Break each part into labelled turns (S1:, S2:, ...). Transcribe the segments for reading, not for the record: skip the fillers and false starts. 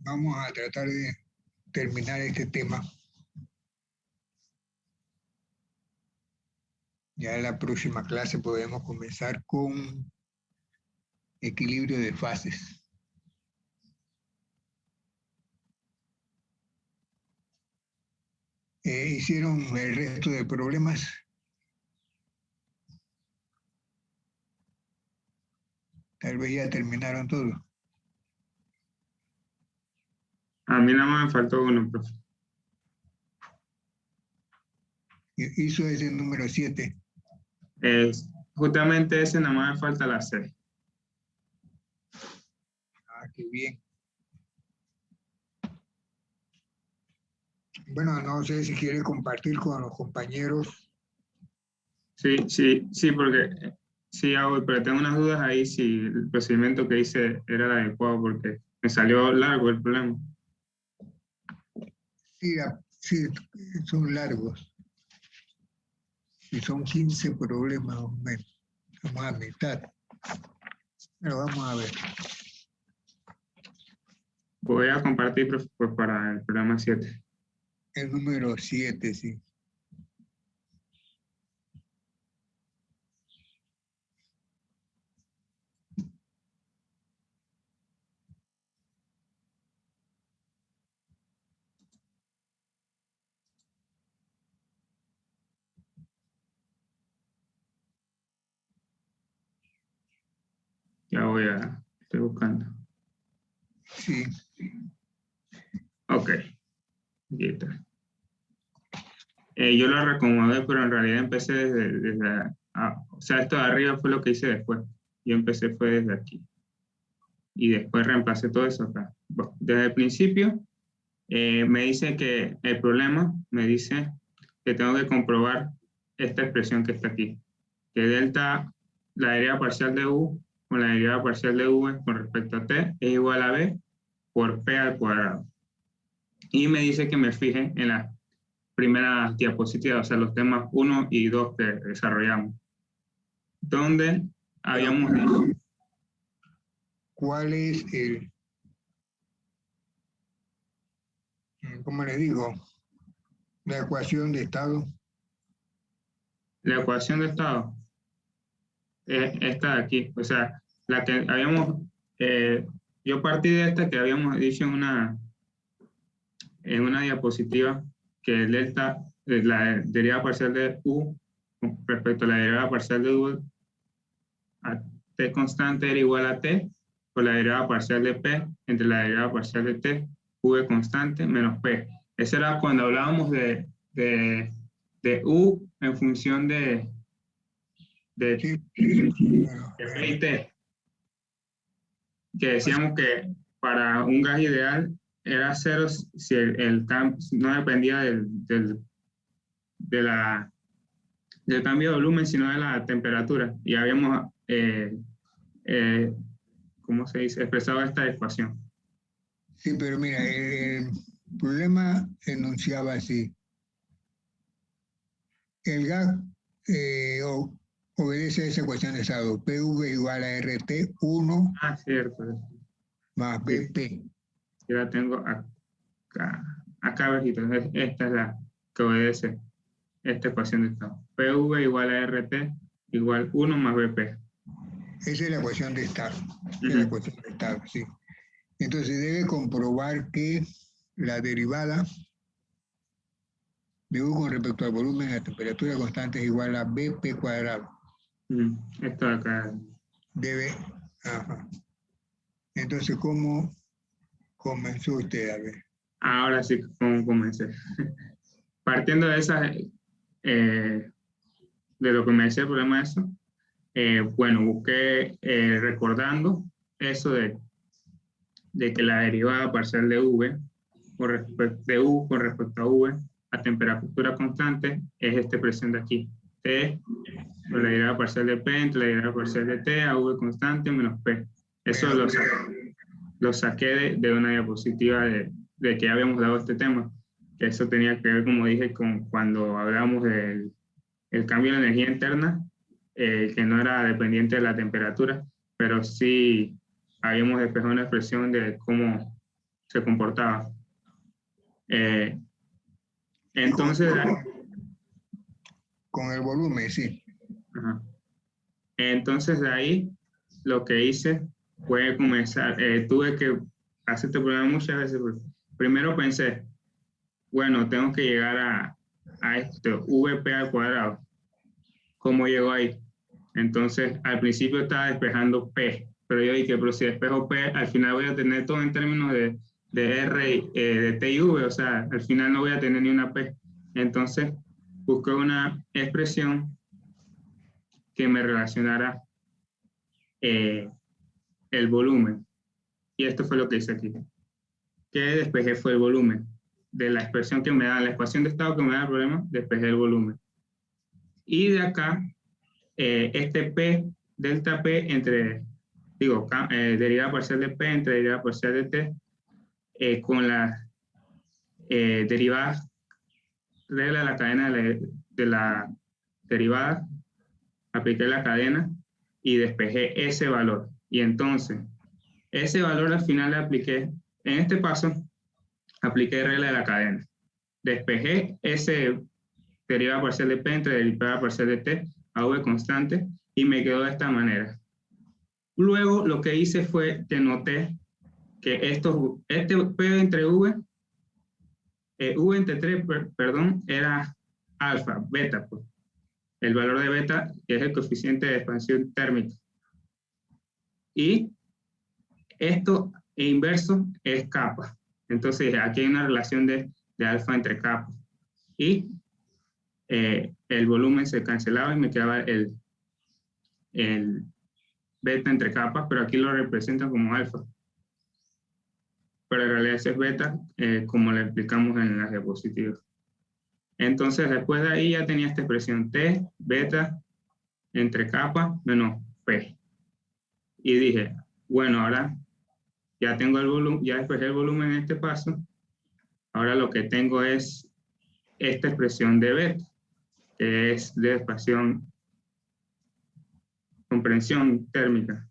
S1: Vamos a tratar de terminar este tema. Ya en la próxima clase podemos comenzar con equilibrio de fases. ¿Hicieron el resto de problemas? Tal vez ya terminaron todo.
S2: A mí nada más me faltó uno, profe.
S1: Hizo ese número 7.
S2: Justamente ese nada más me falta la C.
S1: Ah, qué bien. Bueno, no sé si quiere compartir con los compañeros.
S2: Sí, porque sí hago, pero tengo unas dudas ahí si el procedimiento que hice era el adecuado, porque me salió largo el problema.
S1: Sí, son largos. Y son 15 problemas más o menos. Vamos a mitad. Pero vamos a ver.
S2: Voy a compartir, profe, pues, para el programa 7.
S1: El número 7, sí.
S2: Ya estoy buscando.
S1: Sí.
S2: Ok, aquí está. Yo lo reacomodé, pero en realidad empecé desde o sea, esto de arriba fue lo que hice después. Yo empecé fue desde aquí. Y después reemplacé todo eso acá. Bueno, desde el principio me dice que el problema, me dice que tengo que comprobar esta expresión que está aquí. Que delta, la derivada parcial de u con la derivada parcial de v con respecto a t es igual a b por p al cuadrado. Y me dice que me fije en las primeras diapositivas, o sea, los temas 1 y 2 que desarrollamos, donde habíamos dicho.
S1: ¿Cuál es cómo le digo, la ecuación de estado?
S2: La ecuación de estado es esta de aquí, o sea, la que habíamos, yo partí de esta que habíamos dicho en una diapositiva, que el delta, la derivada parcial de u respecto a la derivada parcial de u a t constante era igual a t por la derivada parcial de p entre la derivada parcial de t, v constante menos p. Eso era cuando hablábamos de u en función de
S1: Sí.
S2: p y t, que decíamos que para un gas ideal era cero si el cambio no dependía del cambio de volumen, sino de la temperatura. Y habíamos, ¿cómo se dice?, expresado esta ecuación.
S1: Sí, pero mira, el problema enunciaba así. El gas obedece a esa ecuación de estado. PV igual a RT 1
S2: Cierto.
S1: más
S2: Sí,
S1: BP.
S2: yo la tengo acá abajito. Esta es la que obedece esta ecuación de estado. PV igual a RT igual 1 más BP.
S1: Esa es la ecuación de estado. Esa es la ecuación de estado, sí. Entonces debe comprobar que la derivada de U con respecto al volumen a temperatura constante es igual a BP cuadrado.
S2: Esto de acá.
S1: Debe, ajá. Entonces, ¿cómo comenzó usted a ver?
S2: Ahora sí, ¿cómo comencé? Partiendo de esas, de lo que me decía el problema de eso, bueno, busqué recordando eso de que la derivada parcial de v de u con respecto a v a temperatura constante es esta expresión de aquí, t por la derivada parcial de p entre la derivada parcial de t a v constante menos p. Eso lo saqué de una diapositiva de que ya habíamos dado este tema, que eso tenía que ver, como dije, con cuando hablábamos del el cambio de energía interna, que no era dependiente de la temperatura, pero sí habíamos despejado una expresión de cómo se comportaba. Entonces,
S1: con el volumen, sí.
S2: ajá. Entonces de ahí lo que hice fue comenzar, tuve que hacer este problema muchas veces. Primero pensé, bueno, tengo que llegar a esto, VP al cuadrado. ¿Cómo llego ahí? Entonces, al principio estaba despejando P, pero yo dije, pero si despejo P, al final voy a tener todo en términos de R, de T y V, o sea, al final no voy a tener ni una P. Entonces, busqué una expresión que me relacionara el volumen. Y esto fue lo que hice aquí. Que despejé fue el volumen. De la expresión que me da, la ecuación de estado que me da el problema, despejé el volumen. Y de acá, este P, delta P entre, digo, derivada parcial de P entre derivada parcial de T, con las derivadas, regla de la cadena de la derivada, apliqué la cadena y despejé ese valor. Y entonces, ese valor al final le apliqué, en este paso, apliqué regla de la cadena. Despejé ese derivada parcial de P entre derivada parcial de T a V constante y me quedó de esta manera. Luego lo que hice fue que noté que este P entre V, V entre 3, perdón, era alfa, beta, pues. El valor de beta es el coeficiente de expansión térmica. Y esto inverso es kappa. Entonces aquí hay una relación de alfa entre kappa. Y el volumen se cancelaba y me quedaba el beta entre capas, pero aquí lo representan como alfa. Pero en realidad ese es beta, como le explicamos en la diapositiva. Entonces después de ahí ya tenía esta expresión T, beta, entre capa menos P. Y dije, bueno, ahora ya tengo el volumen, ya despejé el volumen en este paso. Ahora lo que tengo es esta expresión de beta, que es de expansión, comprensión térmica.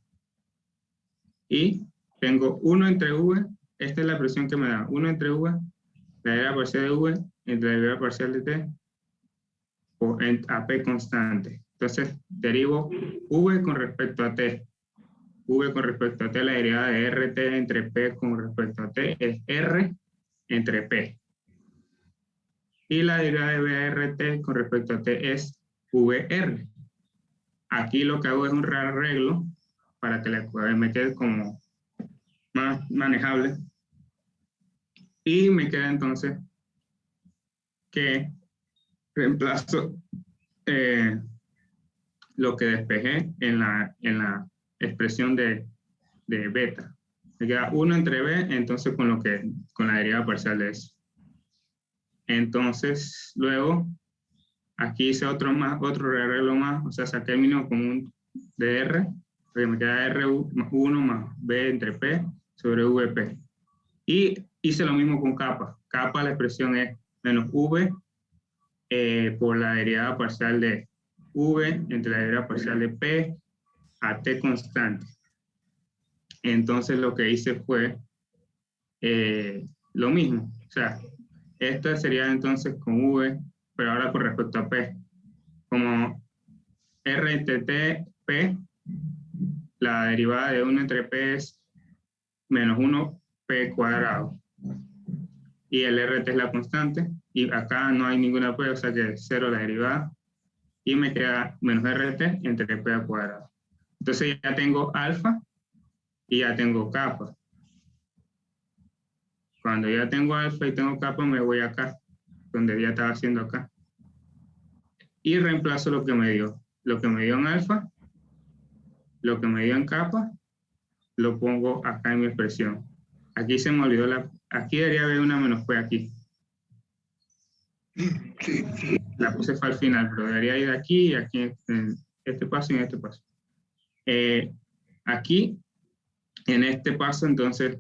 S2: Y tengo 1 entre V, esta es la expresión que me da, 1 entre V, la derivada parcial de V entre la derivada parcial de T, o a P constante. Entonces, derivo V con respecto a T. V con respecto a T, la derivada de RT entre P con respecto a T es R entre P. Y la derivada de VRT con respecto a T es VR. Aquí lo que hago es un rearreglo para que me quede como más manejable. Y me queda entonces que reemplazo lo que despejé en la expresión de beta. Me queda 1 entre b, entonces con la derivada parcial de eso. Entonces, luego, aquí hice otro rearreglo más, o sea, saqué el mínimo común de R, porque me queda R1 más B entre P sobre VP. Y hice lo mismo con kappa. Kappa, la expresión es menos V por la derivada parcial de V entre la derivada parcial de P a T constante. Entonces lo que hice fue lo mismo. O sea, esta sería entonces con V, pero ahora con respecto a P. Como R entre T, P, la derivada de 1 entre P es menos 1 P cuadrado. Y el RT es la constante. Y acá no hay ninguna P, o sea que 0 la derivada. Y me queda menos RT entre P al cuadrado. Entonces ya tengo alfa y ya tengo kappa. Cuando ya tengo alfa y tengo kappa, me voy acá, donde ya estaba haciendo acá. Y reemplazo lo que me dio. Lo que me dio en alfa, lo que me dio en kappa, lo pongo acá en mi expresión. Aquí se me olvidó aquí debería haber una menos P aquí.
S1: Sí.
S2: La puse fue al final, pero debería ir aquí y aquí en este paso y en este paso. Aquí, en este paso, entonces,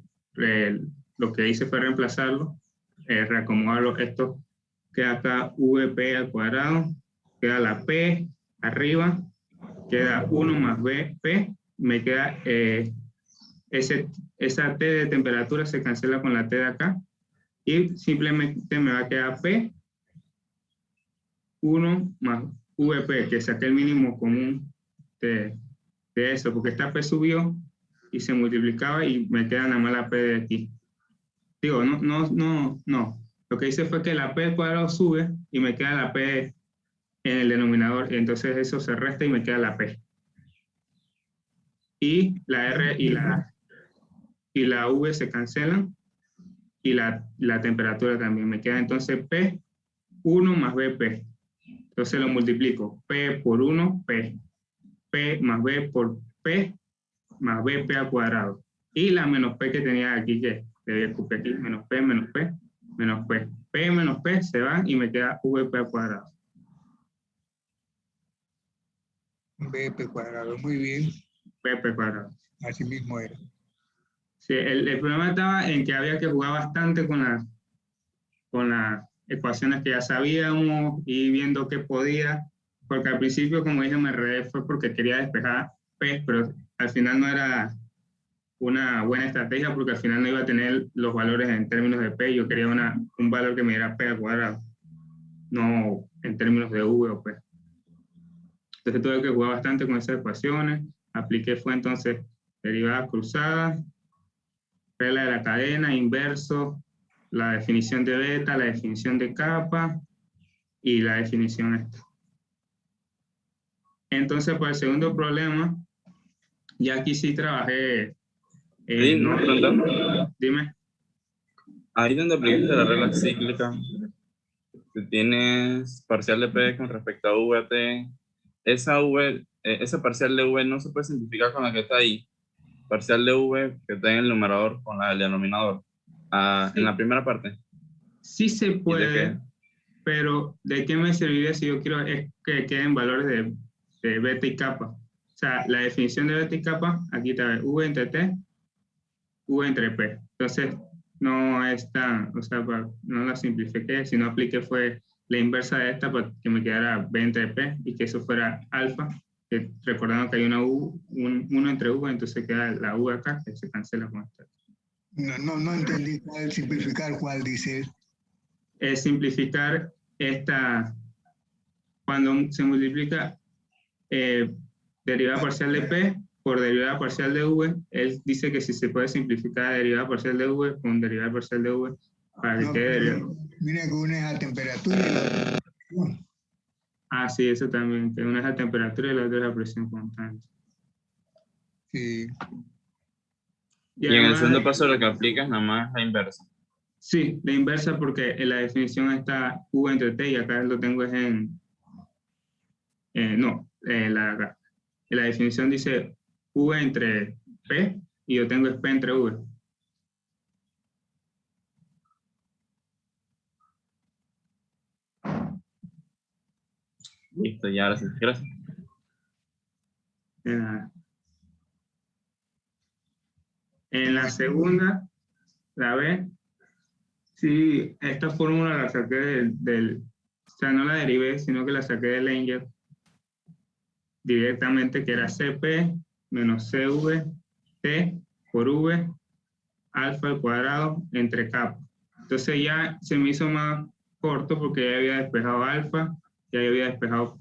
S2: lo que hice fue reemplazarlo, reacomodarlo. Esto queda acá VP al cuadrado, queda la P arriba, queda 1 más BP, me queda ese esa T de temperatura se cancela con la T de acá y simplemente me va a quedar P 1 más VP, que saqué el mínimo común de eso, porque esta P subió y se multiplicaba y me queda nada más la P de aquí. Digo, no. Lo que hice fue que la P al cuadrado sube y me queda la P en el denominador, y entonces eso se resta y me queda la P. Y la R y la V se cancelan y la temperatura también. Me queda entonces P 1 más BP. Entonces lo multiplico. P por 1, P. P más B por P más BP al cuadrado. Y la menos P que tenía aquí, que debía copiar aquí, menos P, menos P, menos P. P menos P se van y me queda VP al cuadrado.
S1: BP cuadrado, muy bien.
S2: VP cuadrado.
S1: Así mismo era.
S2: Sí, el problema estaba en que había que jugar bastante con las ecuaciones que ya sabíamos y viendo qué podía, porque al principio, como dije, me enredé fue porque quería despejar P, pero al final no era una buena estrategia porque al final no iba a tener los valores en términos de P, yo quería un valor que me diera P al cuadrado, no en términos de V o P. Entonces tuve que jugar bastante con esas ecuaciones, apliqué fue entonces derivadas cruzadas, regla de la cadena, inverso, la definición de beta, la definición de capa y la definición esta. Entonces, para el segundo problema, ya aquí sí trabajé.
S3: Sí,
S2: No,
S3: preguntando.
S2: dime.
S3: Ahí donde aplicaste la regla cíclica, que tienes parcial de P con respecto a V a T, esa parcial de V no se puede simplificar con la que está ahí. Parcial de V que está en el numerador con la del denominador. En la primera parte.
S2: Sí se
S3: ¿Y de
S2: puede,
S3: qué?
S2: pero ¿de qué me serviría si yo quiero es que queden valores de beta y kappa? O sea, la definición de beta y kappa, aquí está V entre T, V entre P. Entonces, no es tan, o sea, no la simplifiqué, sino apliqué fue la inversa de esta para que me quedara B entre P y que eso fuera alfa, que recordando que hay una U, uno entre V, entonces queda la U acá, que se cancela con esta.
S1: No entendí cuál simplificar, cuál dice.
S2: Es simplificar esta, cuando se multiplica derivada parcial de P por derivada parcial de V, él dice que si se puede simplificar derivada parcial de V con derivada parcial de V para que
S1: No,
S2: quede derivada.
S1: mira que una es a temperatura y la otra es a presión.
S2: Ah, sí, eso también, que una es a temperatura y la otra es a presión constante.
S1: Sí.
S2: Y
S3: Y en el
S2: además,
S3: segundo paso lo que aplicas nada más es la inversa.
S2: sí, la inversa porque en la definición está V entre T y acá lo tengo es la definición dice V entre P y yo tengo es P entre V.
S3: Listo, ya ahora sí. Gracias.
S2: En la segunda, la B, sí, esta fórmula la saqué o sea, no la derivé, sino que la saqué de Langer directamente, que era CP menos CVT por V alfa al cuadrado entre kappa. Entonces ya se me hizo más corto porque ya había despejado alfa, ya había despejado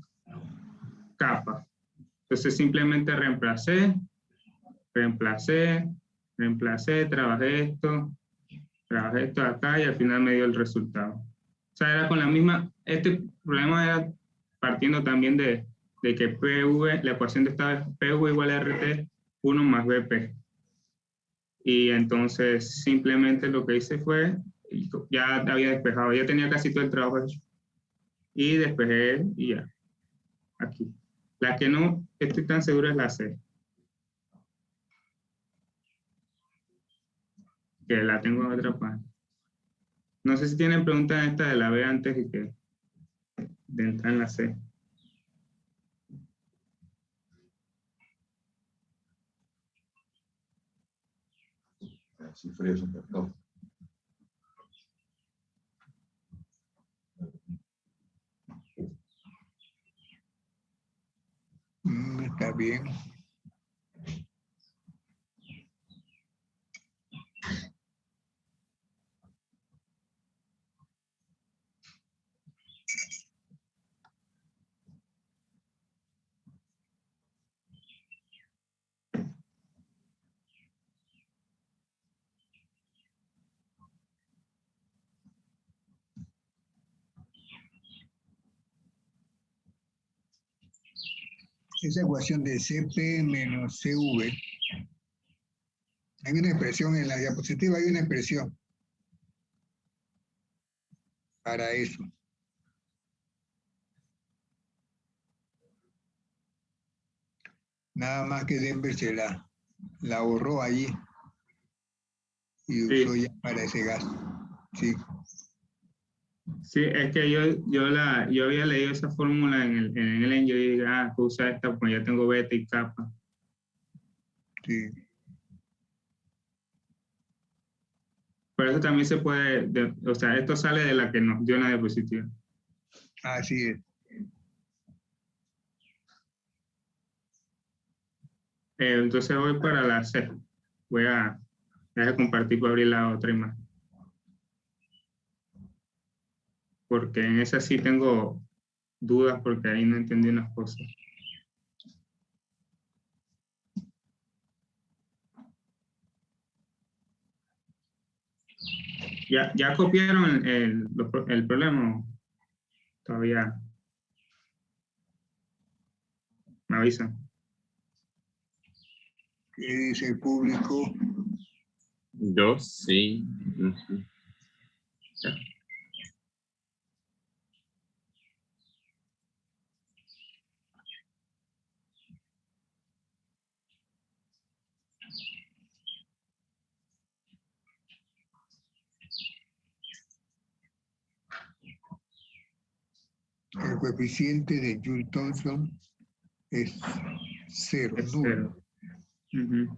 S2: kappa. Entonces simplemente reemplacé, trabajé esto acá y al final me dio el resultado. O sea, era con la misma, este problema era partiendo también de que PV, la ecuación de estado es PV igual a RT 1 más BP. Y entonces simplemente lo que hice fue, ya había despejado, ya tenía casi todo el trabajo hecho. Y despejé y ya, aquí. La que no estoy tan seguro es la C. Que la tengo en otra página. No sé si tienen preguntas en esta de la B antes de entrar en la C.
S4: Sí, frío, súper todo.
S1: Está bien. esa ecuación de CP menos CV. Hay una expresión en la diapositiva, hay una expresión para eso. Nada más que Denver se la ahorró allí y
S2: Sí.
S1: usó ya para ese gasto. Sí.
S2: Sí, es que yo había leído esa fórmula en el EN, yo dije, usa esta, pues ya tengo beta y kappa.
S1: Sí.
S2: Por eso también se puede, o sea, esto sale de la que nos dio la diapositiva.
S1: Así es.
S2: Entonces voy para la C. Voy a compartir para abrir la otra imagen. Porque en esa sí tengo dudas porque ahí no entendí unas cosas. ¿Ya copiaron el problema? Todavía me avisan.
S1: ¿Qué dice el público?
S3: Yo sí. No sé.
S2: Ya.
S1: El coeficiente de Joule-Thomson es 0,
S2: Es
S1: nulo.
S2: 0. Ujú.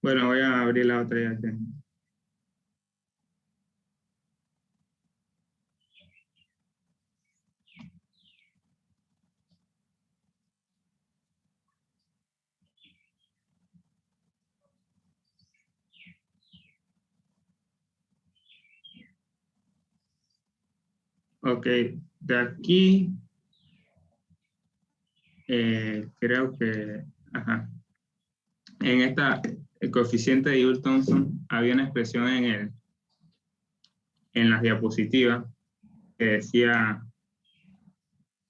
S2: Bueno, voy a abrir la otra ya. Ok, de aquí creo que, ajá, en el coeficiente de Joule-Thomson había una expresión en las diapositivas que decía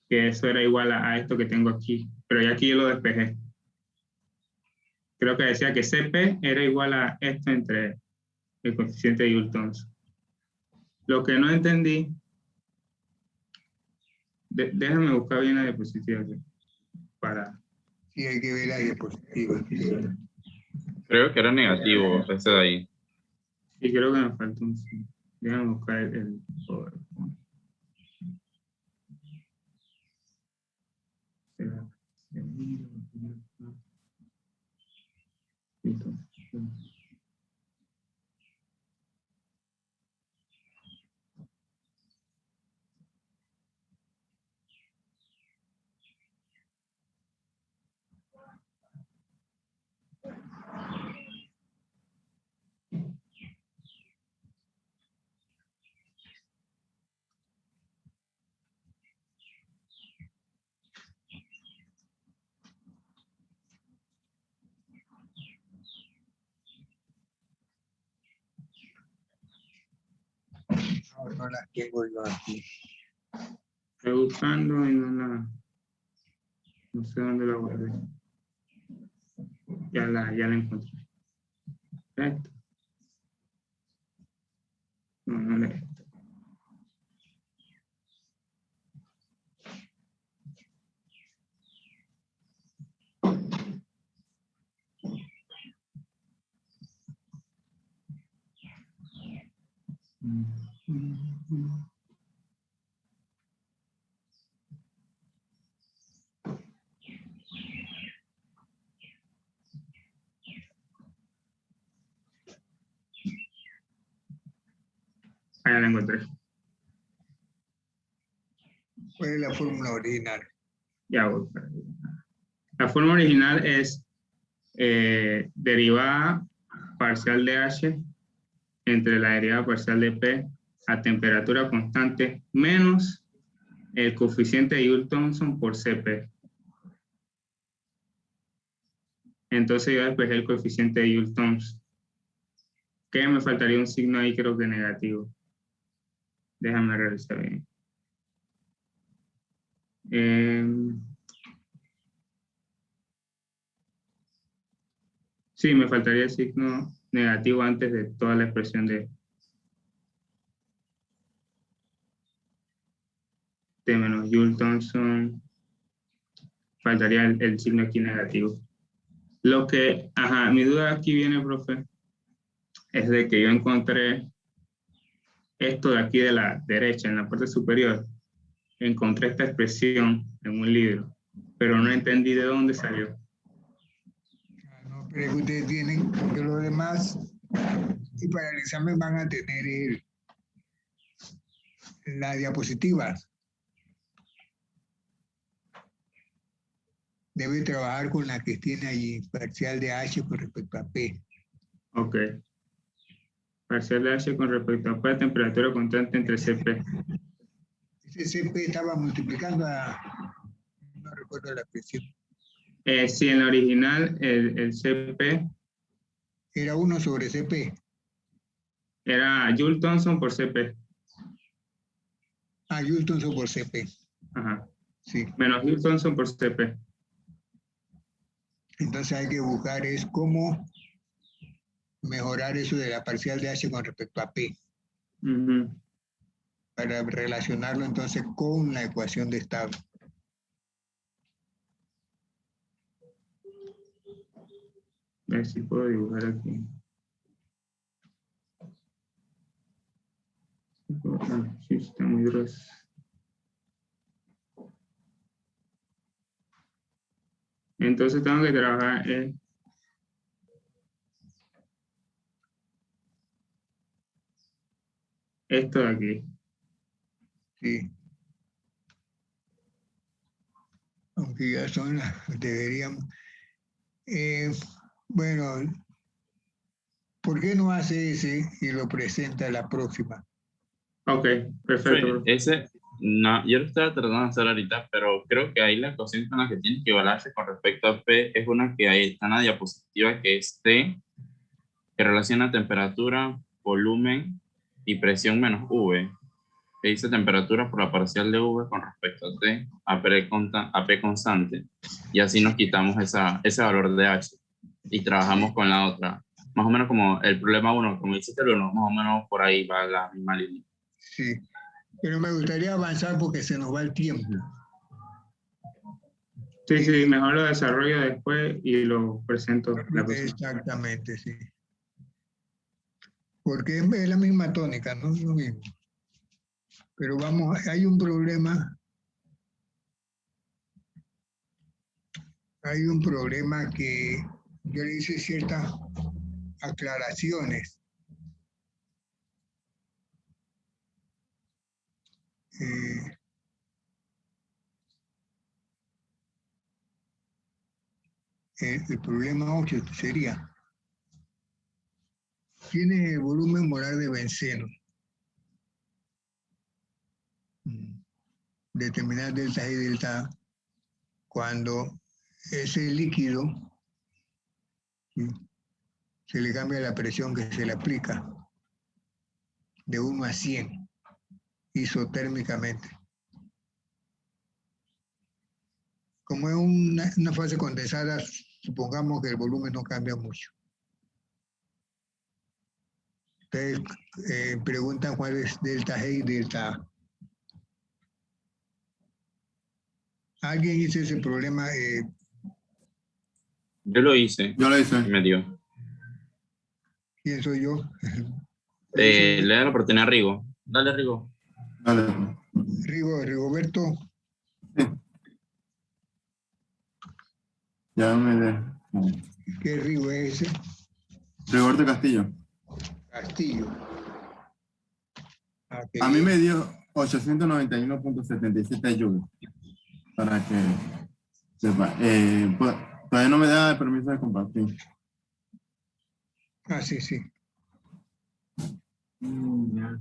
S2: que eso era igual a esto que tengo aquí, pero ya aquí yo lo despejé. Creo que decía que CP era igual a esto entre el coeficiente de Joule-Thomson. Lo que no entendí, déjame buscar bien la diapositiva aquí, para...
S1: Sí, hay que ver la diapositiva.
S3: Creo que era negativo ese de ahí.
S2: Sí, creo que me falta un... Déjame buscar el PowerPoint.
S1: No las tengo yo aquí.
S2: Estoy buscando y no sé dónde la guardé. Ya la encontré. Esto. No es esto. Ya la encontré.
S1: ¿Cuál es la fórmula original?
S2: Ya voy para allá. La forma original es derivada parcial de H entre la derivada parcial de P a temperatura constante menos el coeficiente de Joule-Thomson por CP. Entonces yo despejé el coeficiente de Joule-Thomson. ¿Qué me faltaría un signo ahí? Creo que negativo. Déjame revisar bien. Sí, me faltaría el signo negativo antes de toda la expresión de menos Joule Thomson. Faltaría el signo aquí negativo. Lo que, mi duda aquí viene, profe, es de que yo encontré esto de aquí de la derecha, en la parte superior. Encontré esta expresión en un libro, pero no entendí de dónde salió.
S1: No, pero es que ustedes tienen, porque los demás, y para el examen van a tener las diapositivas. Debe trabajar con la que tiene allí, parcial de H con respecto a P.
S2: Ok. Parcial de H con respecto a P, temperatura constante entre CP.
S1: Ese CP estaba multiplicando no recuerdo la expresión.
S2: Sí, en la original, el CP
S1: Era 1 sobre CP.
S2: era Joule Thomson por CP.
S1: Joule Thomson por CP.
S2: Ajá.
S1: Sí.
S2: Menos Joule Thomson por CP.
S1: Entonces hay que buscar es cómo mejorar eso de la parcial de H con respecto a P. Para relacionarlo entonces con la ecuación de estado.
S2: A ver si puedo dibujar aquí. Sí, está muy grueso. Entonces tengo que trabajar esto de aquí.
S1: Sí. Aunque ya son las, deberíamos. Bueno, ¿por qué no hace ese y lo presenta la próxima?
S2: Ok, perfecto.
S3: Sí, ese, no, yo lo estaba tratando de hacer ahorita, pero creo que ahí la ecuación con la que tiene que igualarse con respecto a P es una que ahí está en la diapositiva, que es T, que relaciona temperatura, volumen y presión menos V, que dice temperatura por la parcial de V con respecto a T, a P constante, y así nos quitamos ese valor de H y trabajamos con la otra. Más o menos como el problema 1, como hiciste el 1, más o menos por ahí va la misma línea.
S1: Sí, pero me gustaría avanzar porque se nos va el tiempo.
S2: Sí, sí, mejor lo desarrollo después y lo presento la próxima.
S1: Exactamente, sí. Porque es la misma tónica, ¿no? Lo mismo. Pero vamos, hay un problema. Hay un problema que yo le hice ciertas aclaraciones. El problema 8 sería, ¿quién es el volumen molar de benceno? Determinar delta G y delta A cuando ese líquido, ¿sí?, se le cambia la presión que se le aplica de 1 a 100 isotérmicamente. Como es una fase condensada, supongamos que el volumen no cambia mucho. Ustedes preguntan cuál es delta G y delta A. ¿Alguien hizo ese problema?
S3: Yo lo hice.
S5: Yo lo hice.
S3: Y me dio.
S1: ¿Quién soy yo?
S3: Le da la oportunidad a Rigo. Dale, Rigo.
S5: Dale.
S1: Rigoberto.
S5: Sí. Ya me de.
S1: ¿Qué Rigo es ese?
S5: Rigoberto Castillo.
S1: Castillo.
S5: A mí me dio 891.77 joules. Para que sepa. Pues, todavía no me da el permiso de compartir.
S1: Sí, sí.
S3: Ya.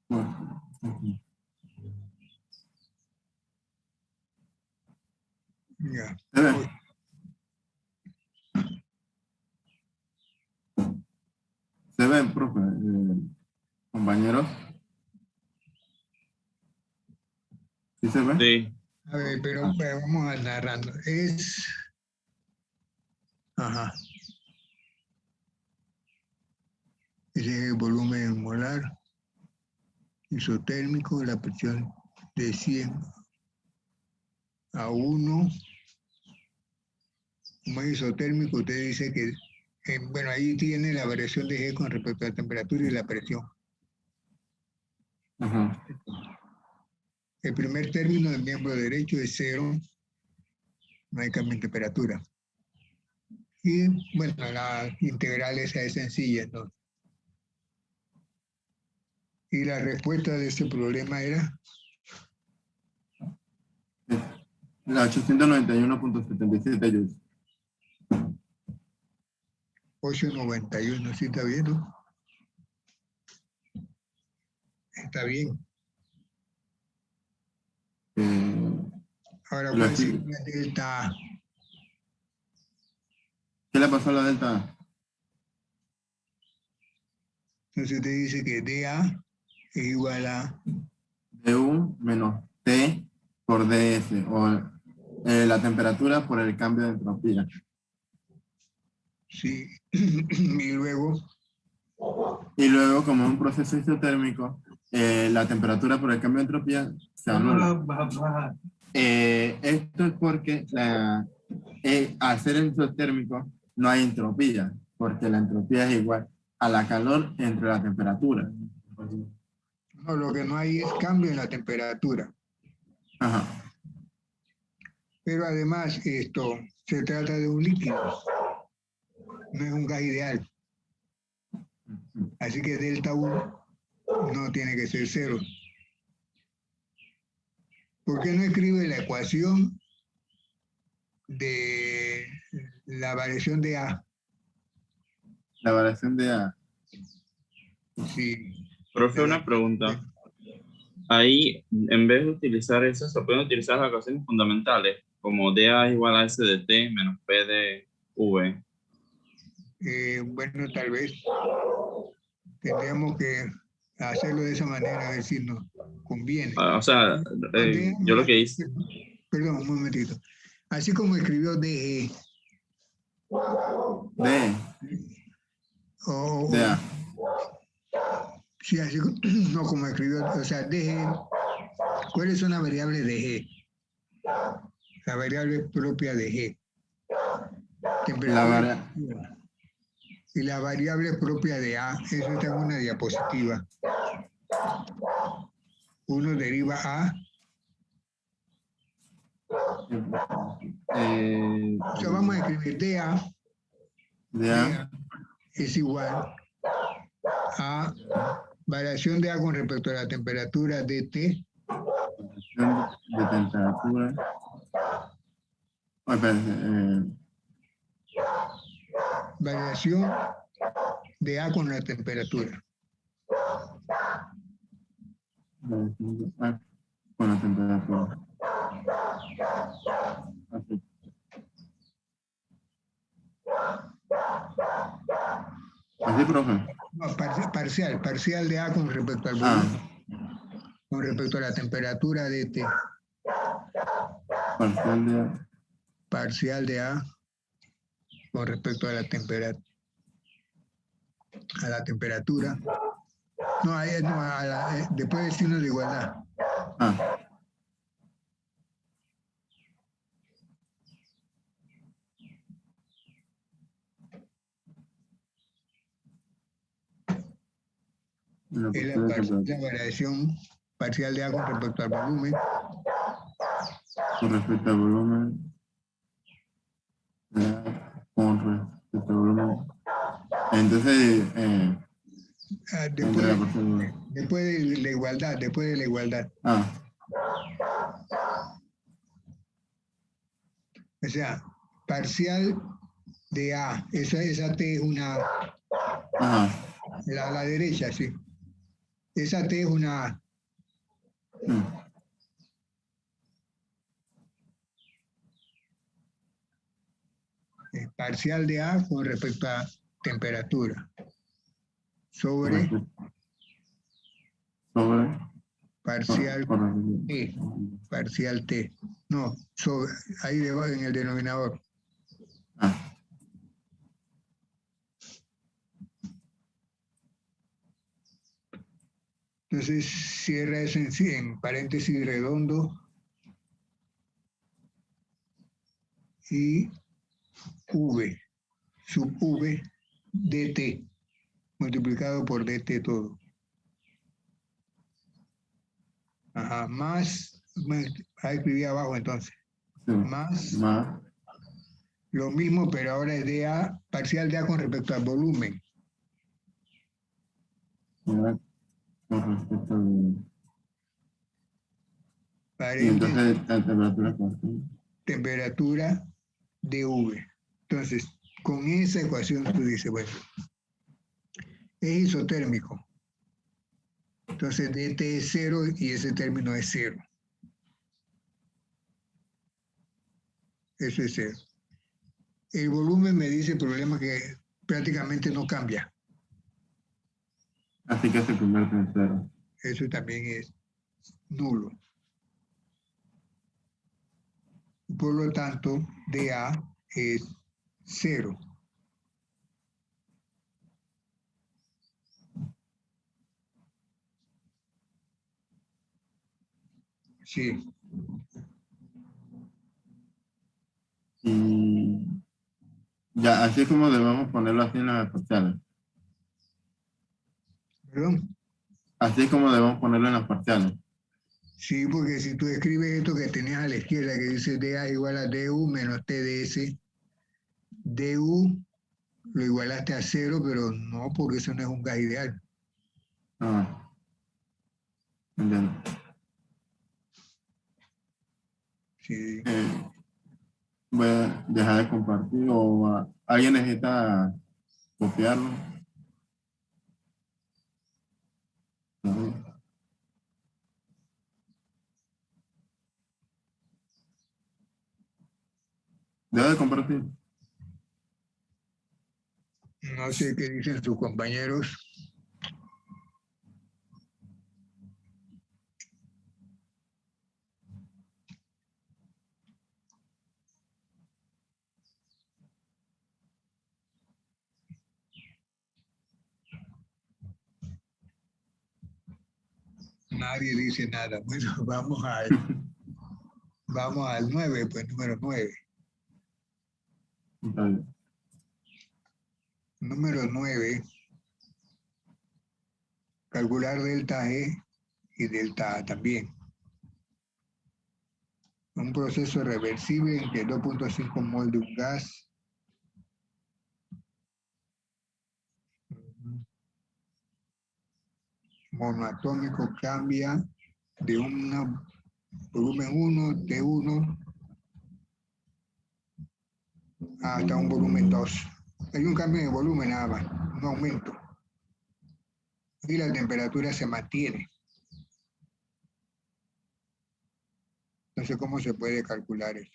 S5: Bueno, aquí.
S1: Ya.
S5: ¿Se ve? ¿Se ve, profe? ¿Sí se ve?
S3: Sí.
S1: A ver, pero vamos a narrando. Es... Ajá. Ese es el volumen molar isotérmico, la presión de 100 a 1. Como es isotérmico, usted dice que, bueno, ahí tiene la variación de G con respecto a la temperatura y la presión.
S5: Ajá.
S1: El primer término del miembro derecho es 0, no hay cambio en temperatura. Y bueno, la integral esa es sencilla, ¿no? Y la respuesta de este problema era
S5: La 891.77 joules.
S1: 891, ¿sí está bien, no? Está bien. Ahora,
S5: Lo
S1: ¿cuál
S5: estoy-
S1: sería delta A?
S5: ¿Qué le pasó a la delta A?
S1: Entonces usted dice que dA es igual a
S5: Du menos T por dS, o la temperatura por el cambio de entropía.
S1: sí, y luego,
S5: Y luego, como es un proceso isotérmico, la temperatura por el cambio de entropía se anula. Esto es porque al ser isotérmico no hay entropía, porque la entropía es igual a la calor entre la temperatura.
S1: no, lo que no hay es cambio en la temperatura.
S5: Ajá.
S1: Pero además esto se trata de un líquido, no es un gas ideal. Así que delta U no tiene que ser 0. ¿Por qué no escribe la ecuación de la variación de A?
S5: La variación de A.
S1: Sí,
S3: Profe, una pregunta. Ahí, en vez de utilizar eso, se pueden utilizar las ecuaciones fundamentales, como dA es igual a S de T menos P de V.
S1: bueno, tal vez tendríamos que hacerlo de esa manera, a ver si nos conviene.
S3: O sea, yo lo que hice,
S1: Perdón, un momentito. Así como escribió DE,
S5: D.
S1: o
S5: De A.
S1: sí, así no como escribió, o sea, DE, ¿cuáles son las variables de G? La variable propia de G. Temperatura y la variable propia de A, eso está en una diapositiva. Uno deriva A, o sea, vamos a escribir DA,
S5: De A.
S1: DA es igual a variación de A con respecto a la temperatura DT,
S5: De temperatura. Oh, espérense,
S1: variación de A con la temperatura.
S5: con la temperatura. Así. Así, profe.
S1: No, parcial de A con respecto al volumen, con respecto a la temperatura DT.
S5: Parcial de A.
S1: Parcial de A con respecto a la temperatura. No, ahí no, después del signo de igualdad. Es la variación parcial de A con respecto al volumen.
S5: Con respecto al volumen. Con respecto al volumen. Entonces,
S1: después de la igualdad. O sea, parcial de A, esa T es una A. La derecha, sí. Esa T es una A. Parcial de A con respecto a temperatura. Sobre parcial T. Parcial T. No, ahí debajo en el denominador.
S5: Ah,
S1: Entonces cierra eso en paréntesis redondo y V, sub V, dt, multiplicado por dt todo. Ajá, más, ahí escribí abajo entonces,
S5: sí.
S1: más
S5: Más.
S1: lo mismo, pero ahora es dA, parcial dA con respecto al volumen.
S5: Ahora, con respecto al... Y
S1: Paréntesis,
S5: entonces la temperatura constante.
S1: temperatura dV. Entonces, con esa ecuación tú dices, bueno, es isotérmico. Entonces, dt es 0 y ese término es 0. Eso es 0. El volumen me dice el problema que prácticamente no cambia.
S5: Así que se convierte en 0.
S1: Eso también es nulo. Por lo tanto, dA es 0. Sí.
S5: Y ya, así es como debemos ponerlo así en las parciales.
S1: ¿Perdón?
S5: Así es como debemos ponerlo en las parciales.
S1: Sí, porque si tú escribes esto que tenías a la izquierda, que dice dA igual a du menos TdS, du lo igualaste a 0, pero no, porque eso no es un gas ideal.
S5: Ah, entiendo.
S1: Sí.
S5: Voy a dejar de compartir o alguien necesita copiarlo. No. Dejo de compartir.
S1: No sé qué dicen sus compañeros. Nadie dice nada. Bueno, vamos al 9, pues número 9.
S5: Está bien.
S1: Número 9, calcular delta G y delta A también. Un proceso reversible en que 2.5 mol de un gas monoatómico cambia de un volumen 1, T1, hasta un volumen 2. Hay un cambio de volumen nada más, un aumento. Y la temperatura se mantiene. No sé cómo se puede calcular eso.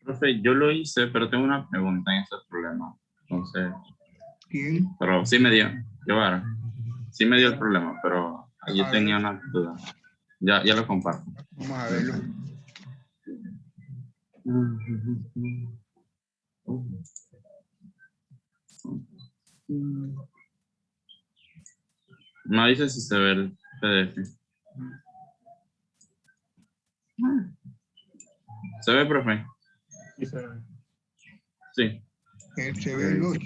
S3: Profe, yo lo hice, pero tengo una pregunta en ese problema. Entonces,
S1: ¿Quién?
S3: pero sí me dio, Guevara, sí me dio el problema, pero ahí yo
S1: A
S3: tenía
S1: ver.
S3: una duda. Ya lo comparto.
S1: Vamos a verlo.
S3: Me avisa si se ve el PDF. ¿Se ve, profe? Sí.
S1: Se ve el 8.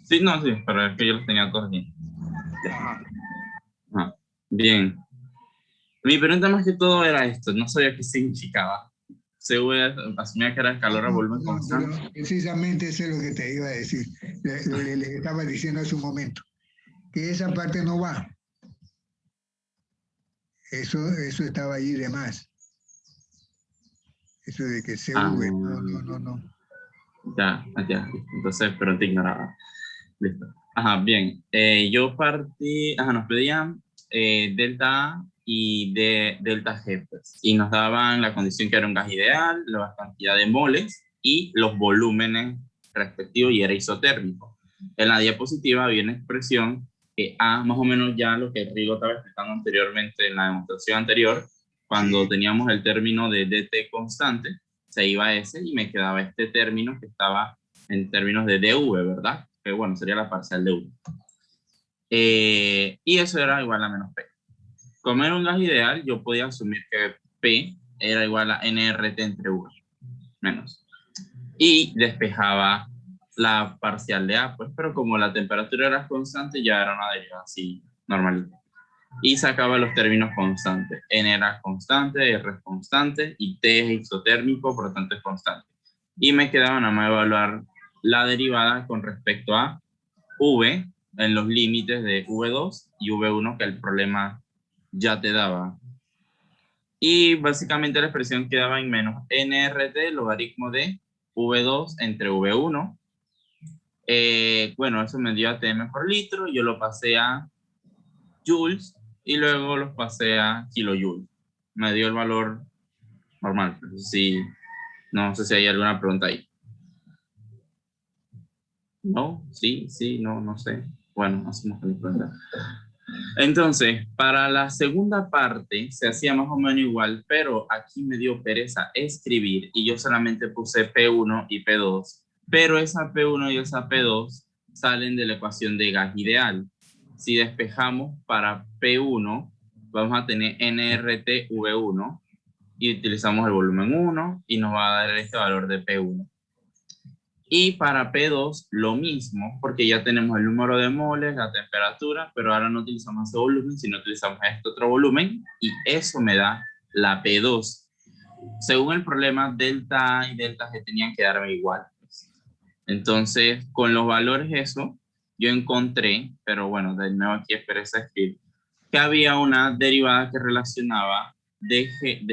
S3: Sí, no, sí, pero es que yo los tenía todos aquí.
S1: Ajá.
S3: Ajá. Bien. Mi pregunta más que todo era esto, no sabía qué significaba. Asumía que era el calor a volumen constante.
S1: Pero precisamente eso es lo que te iba a decir. Le estaba diciendo hace un momento. Que esa parte no va. Eso estaba allí de más. Eso de que CV, no.
S3: Ya. Entonces, pero te ignoraba. Listo. Ajá, bien. Yo partí, nos pedían delta A y delta G, pues, y nos daban la condición que era un gas ideal, la cantidad de moles y los volúmenes respectivos y era isotérmico. En la diapositiva había una expresión que A, más o menos ya lo que Rigo estaba explicando anteriormente en la demostración anterior, cuando teníamos el término de dt constante, se iba a ese y me quedaba este término que estaba en términos de dv, ¿verdad? Que bueno, sería la parcial de v. Y eso era igual a menos p. Como era un gas ideal, yo podía asumir que p era igual a nRT entre v, menos. Y despejaba la parcial de A, pues, pero como la temperatura era constante, ya era una derivada así normalita. Y sacaba los términos constantes. N era constante, R es constante, y T es isotérmico, por lo tanto es constante. Y me quedaba nada más evaluar la derivada con respecto a V en los límites de V2 y V1 que el problema ya te daba. Y básicamente la expresión quedaba en menos nRT, logaritmo de V2 entre V1. Bueno, eso me dio ATM por litro, yo lo pasé a joules y luego los pasé a kilojoules. Me dio el valor normal. Sí, no sé si hay alguna pregunta ahí. No, sí, no, no sé. Bueno, hacemos la pregunta. Entonces, para la segunda parte se hacía más o menos igual, pero aquí me dio pereza escribir y yo solamente puse P1 y P2, pero esa P1 y esa P2 salen de la ecuación de gas ideal. Si despejamos para P1, vamos a tener nRT-V1 y utilizamos el volumen 1 y nos va a dar este valor de P1. Y para P2 lo mismo, porque ya tenemos el número de moles, la temperatura, pero ahora no utilizamos ese volumen, sino utilizamos este otro volumen y eso me da la P2. Según el problema, delta A y delta G tenían que darme igual. Entonces, con los valores eso, yo encontré, pero bueno, de nuevo aquí esperé escribir, que había una derivada que relacionaba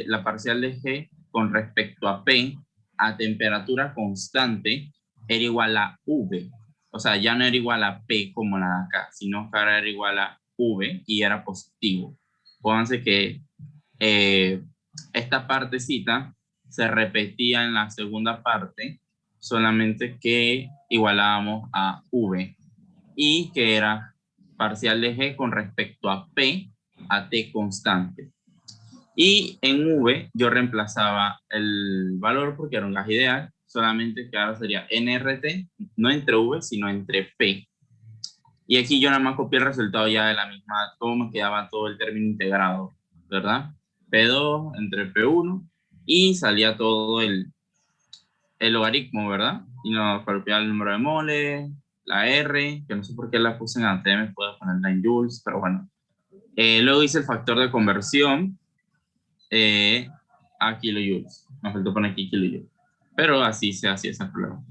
S3: la parcial de G con respecto a P a temperatura constante era igual a V. O sea, ya no era igual a P como la de acá, sino que ahora era igual a V y era positivo. Pónganse que esta partecita se repetía en la segunda parte, solamente que igualábamos a V y que era parcial de G con respecto a P a T constante. Y en V yo reemplazaba el valor porque era un gas ideal, solamente que ahora sería nRT, no entre V, sino entre P. Y aquí yo nada más copié el resultado ya de la misma, cómo me quedaba todo el término integrado, ¿verdad? P2 entre P1 y salía todo el logaritmo, ¿verdad? Y nos copiaba el número de moles, la R, que no sé por qué la puse en ATM, puedo ponerla en joules, pero bueno. Luego hice el factor de conversión a kilojoules. Me faltó poner aquí kilojoules. Pero así se hacía ese problema.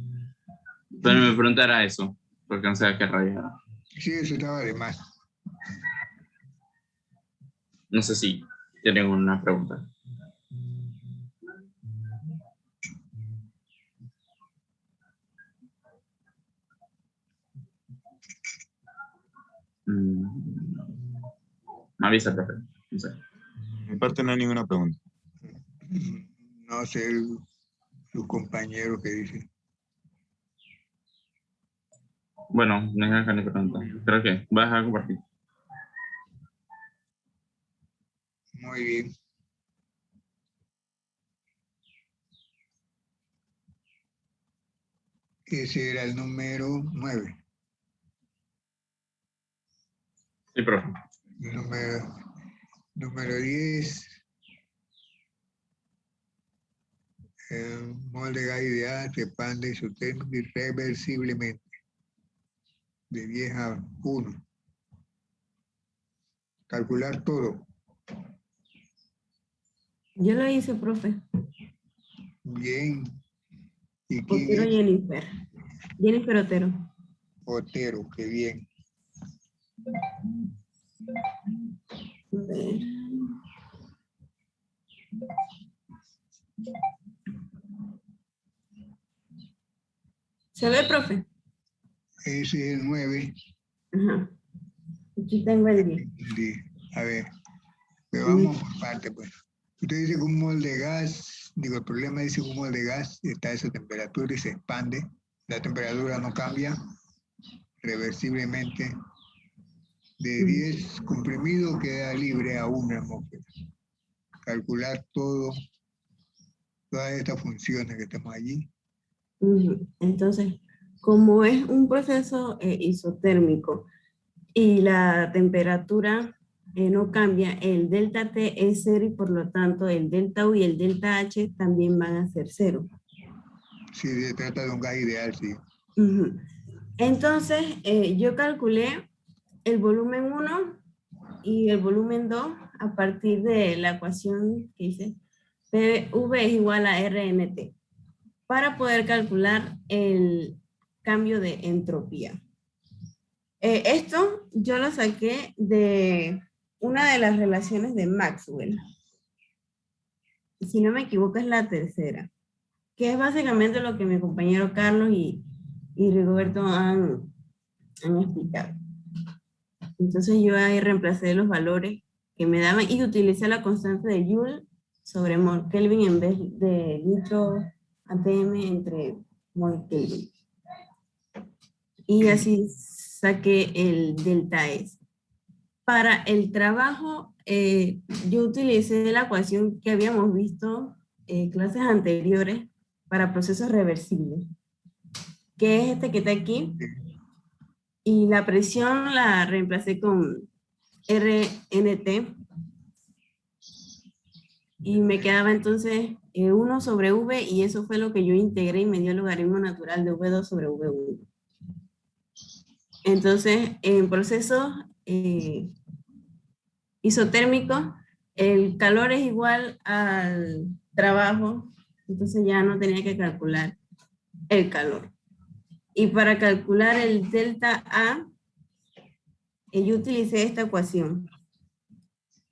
S3: Pero mi pregunta era eso, porque no sé a qué raíz era.
S1: Sí, eso estaba de más.
S3: No sé si tienen una pregunta. Me avisa, profe. No sé.
S4: Mi parte no hay ninguna pregunta.
S1: No sé sus compañeros que dicen.
S3: Bueno, no hay ninguna pregunta. Creo que voy a dejar de compartir.
S1: Muy bien. Ese era el número 9.
S3: Sí, profe.
S1: Número 10. El molde de gas ideal se expande isotérmico irreversiblemente de 10 a 1. Calcular todo.
S6: Yo lo hice, profe.
S1: Bien. ¿Y
S6: Otero
S1: quién es?
S6: Jennifer. Jennifer Otero.
S1: Otero, qué bien.
S6: A ver. ¿Se ve, profe?
S1: Ese es el 9.
S6: Ajá. Aquí tengo el 10.
S1: A ver, pero vamos por parte, pues. Usted dice que un mol de gas, digo, el problema dice que un mol de gas está a esa temperatura y se expande. La temperatura no cambia reversiblemente De 10 comprimidos queda libre a 1 atmósfera. Calcular todas estas funciones que estamos allí.
S6: Entonces, como es un proceso isotérmico y la temperatura no cambia, el delta T es 0 y por lo tanto el delta U y el delta H también van a ser 0.
S1: Si se trata de un gas ideal, sí.
S6: Entonces, yo calculé el volumen 1 y el volumen 2 a partir de la ecuación que hice, PV es igual a RNT, para poder calcular el cambio de entropía. Esto yo lo saqué de una de las relaciones de Maxwell. Si no me equivoco es la tercera, que es básicamente lo que mi compañero Carlos y Rigoberto han explicado. Entonces yo ahí reemplacé los valores que me daban y utilicé la constante de Joule sobre mol Kelvin en vez de litro atm entre mol Kelvin. Y así saqué el delta S. Para el trabajo, yo utilicé la ecuación que habíamos visto en clases anteriores para procesos reversibles, que es este que está aquí. Y la presión la reemplacé con RNT. Y me quedaba entonces 1 sobre V, y eso fue lo que yo integré y me dio el logaritmo natural de V2 sobre V1. Entonces, en procesos isotérmicos, el calor es igual al trabajo, entonces ya no tenía que calcular el calor. Y para calcular el delta A, yo utilicé esta ecuación.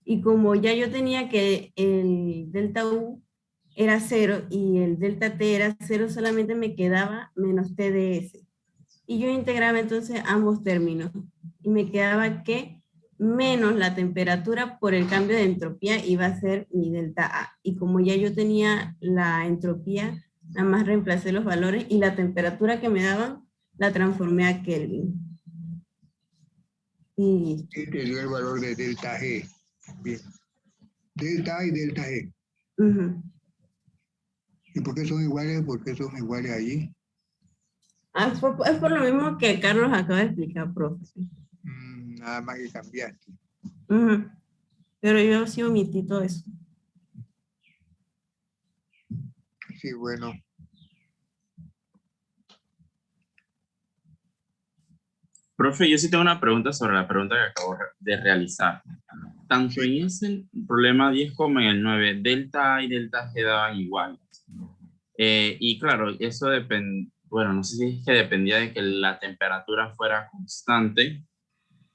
S6: Y como ya yo tenía que el delta U era 0 y el delta T era 0, solamente me quedaba menos TdS. Y yo integraba entonces ambos términos. Y me quedaba que menos la temperatura por el cambio de entropía iba a ser mi delta A. Y como ya yo tenía la entropía, nada más reemplacé los valores y la temperatura que me daban la transformé a Kelvin. Y
S1: Te dio el valor de delta G. Bien. Delta A y delta G. ¿Y por qué son iguales? ¿Por qué son iguales allí?
S6: es por lo mismo que Carlos acaba de explicar, profe.
S1: Nada más que cambiaste.
S6: Pero yo sí omití todo eso.
S1: Sí, bueno.
S3: Profe, yo sí tengo una pregunta sobre la pregunta que acabo de realizar. Tanto en ese problema 10 como en el 9, delta A y delta G daban igual. Y claro, eso depende, bueno, no sé si es que dependía de que la temperatura fuera constante,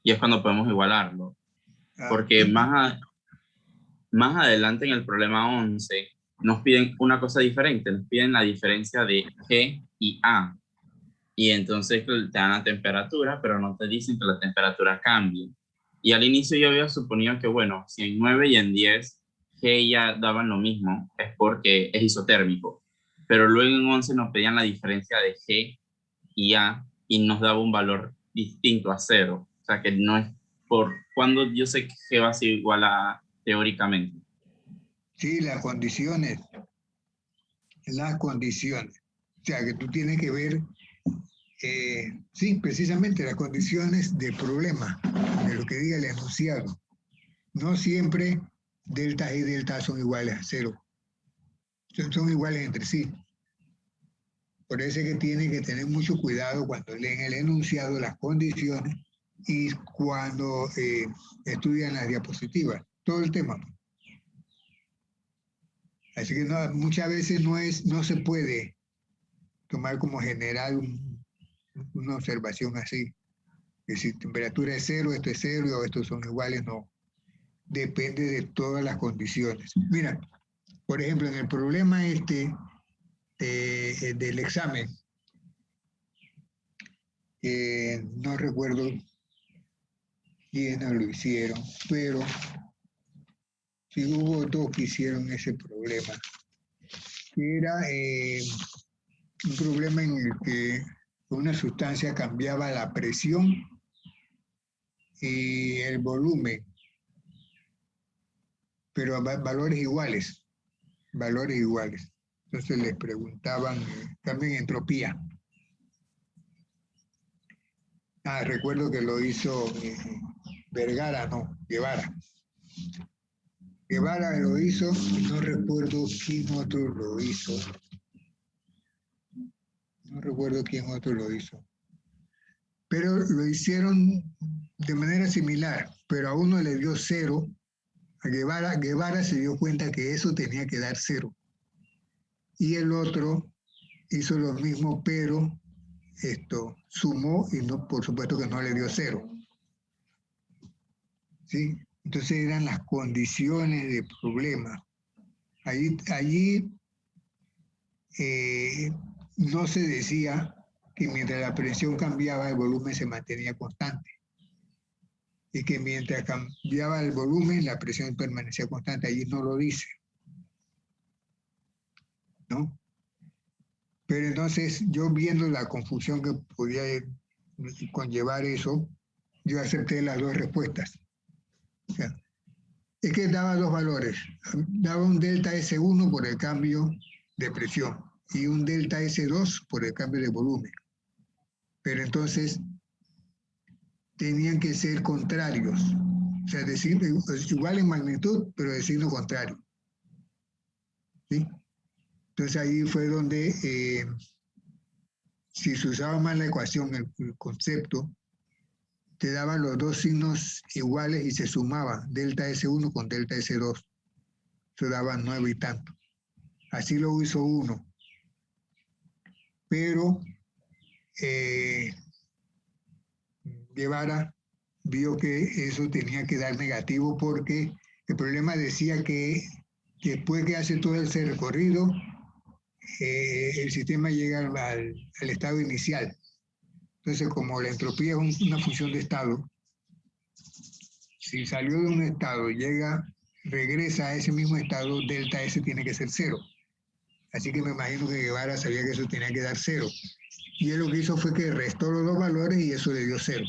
S3: y es cuando podemos igualarlo. Porque más adelante en el problema 11 nos piden una cosa diferente, nos piden la diferencia de G y A. Y entonces te dan la temperatura, pero no te dicen que la temperatura cambie. Y al inicio yo había suponido que, bueno, si en 9 y en 10 G ya daban lo mismo, es porque es isotérmico. Pero luego en 11 nos pedían la diferencia de G y A y nos daba un valor distinto a 0. O sea que no es por cuando yo sé que G va a ser igual a teóricamente.
S1: Sí, las condiciones. Las condiciones. O sea que tú tienes que ver, sí, precisamente las condiciones del problema, de lo que diga el enunciado. No siempre delta y delta son iguales a 0. Son iguales entre sí. Por eso es que tienen que tener mucho cuidado cuando leen el enunciado, las condiciones, y cuando estudian las diapositivas, todo el tema. Así que no, muchas veces no se puede tomar como general una observación así. Que si temperatura es 0, esto es 0, o estos son iguales, no. Depende de todas las condiciones. Mira, por ejemplo, en el problema del examen, no recuerdo quiénes lo hicieron, pero sí hubo dos que hicieron ese problema, que era un problema en el que una sustancia cambiaba la presión y el volumen, pero a valores iguales, valores iguales. Entonces les preguntaban también entropía. Recuerdo que lo hizo Guevara. Guevara lo hizo, no recuerdo quién otro lo hizo. No recuerdo quién otro lo hizo. Pero lo hicieron de manera similar, pero a uno le dio 0. A Guevara se dio cuenta que eso tenía que dar 0. Y el otro hizo lo mismo, pero sumó y no, por supuesto que no le dio 0. ¿Sí? Entonces eran las condiciones de problema. Allí no se decía que mientras la presión cambiaba, el volumen se mantenía constante. Y que mientras cambiaba el volumen, la presión permanecía constante. Allí no lo dice, ¿no? Pero entonces, yo viendo la confusión que podía conllevar eso, yo acepté las dos respuestas. O sea, es que daba dos valores. Daba un delta S1 por el cambio de presión y un delta S2 por el cambio de volumen. Pero entonces tenían que ser contrarios. O sea, decir, igual en magnitud, pero de signo contrario. ¿Sí? Entonces ahí fue donde, si se usaba mal la ecuación, el concepto, te daban los dos signos iguales y se sumaban delta S1 con delta S2. Eso daba 9 y tanto. Así lo hizo uno. Pero Guevara vio que eso tenía que dar negativo porque el problema decía que después que hace todo ese recorrido, el sistema llega al estado inicial. Entonces, como la entropía es una función de estado, si salió de un estado y regresa a ese mismo estado, delta S tiene que ser 0. Así que me imagino que Guevara sabía que eso tenía que dar 0. Y él lo que hizo fue que restó los dos valores y eso le dio 0.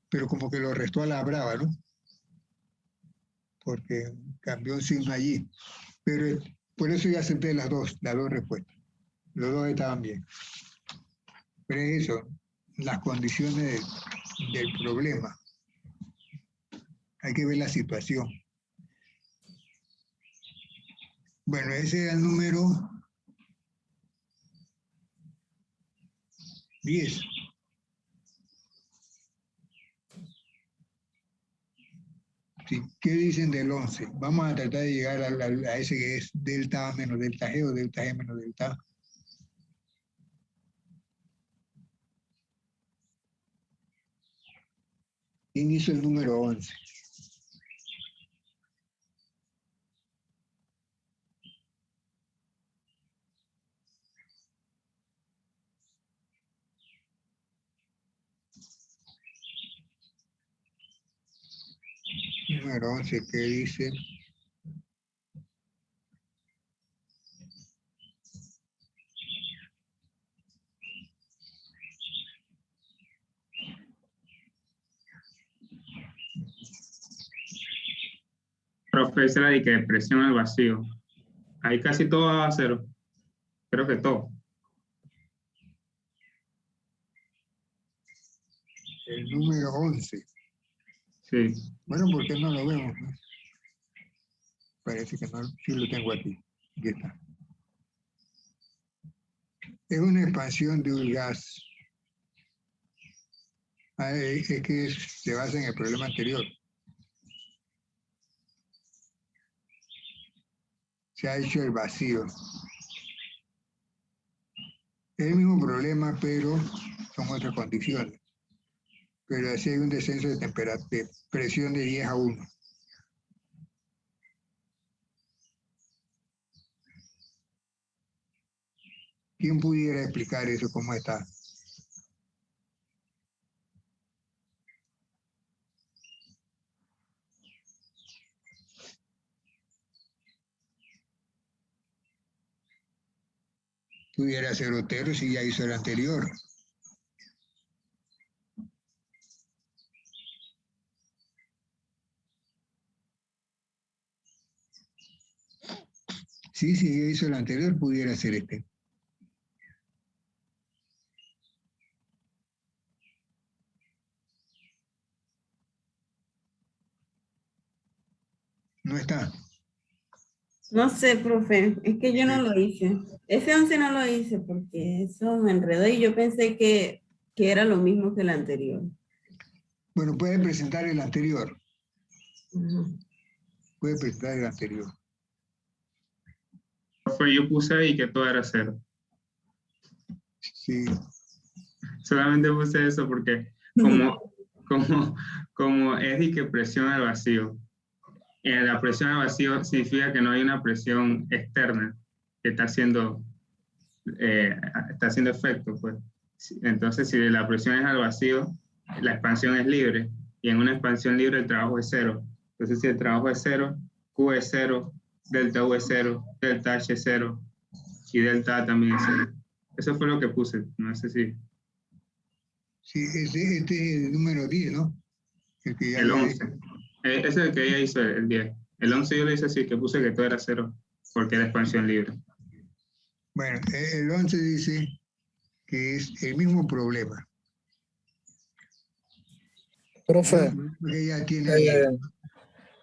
S1: Pero como que lo restó a la brava, ¿no? Porque cambió un signo allí. Pero por eso yo acepté las dos respuestas. Los dos estaban bien. Pero es eso, las condiciones del problema. Hay que ver la situación. Bueno, ese era el número 10. Sí, ¿qué dicen del 11? Vamos a tratar de llegar a ese que es delta A menos delta G o delta G menos delta A. ¿Quién hizo el número 11? Número 11, ¿qué dice?
S2: Profesora de que presión al vacío. Ahí casi todo va a 0. Creo que todo.
S1: El número 11.
S2: Sí.
S1: Bueno, ¿por qué no lo vemos? Parece que no, sí lo tengo aquí. Aquí está. Es una expansión de un gas. Es que se basa en el problema anterior. Se ha hecho el vacío. Es el mismo problema, pero son otras condiciones. Pero así hay un descenso de presión de 10 a 1. ¿Quién pudiera explicar eso, cómo está? Pudiera ser Otero si ya hizo el anterior. Sí, si yo hizo el anterior, pudiera ser este. No está.
S6: No sé, profe, es que yo no lo hice. Ese 11 no lo hice porque eso me enredó y yo pensé que era lo mismo que el anterior.
S1: Bueno, puede presentar el anterior.
S6: Ajá.
S1: Puede presentar el anterior.
S2: Profe, yo puse ahí que todo era 0.
S1: Sí.
S2: Solamente puse eso porque como es y que presión al vacío. La presión al vacío significa que no hay una presión externa que está haciendo efecto, pues. Entonces, si la presión es al vacío, la expansión es libre, y en una expansión libre el trabajo es 0. Entonces, si el trabajo es 0, Q es 0, delta U es 0, delta H es 0, y delta A también es 0. Eso fue lo que puse, no sé si...
S1: Sí, este es el número 10, ¿no? El que ya
S2: El
S1: le-
S2: 11. Ese es el que ella hizo, el 10. El 11 yo le hice así, que puse que todo era 0, porque era expansión libre.
S1: Bueno, el 11 dice que es el mismo problema.
S7: Profe,
S1: Que ella tiene ahí.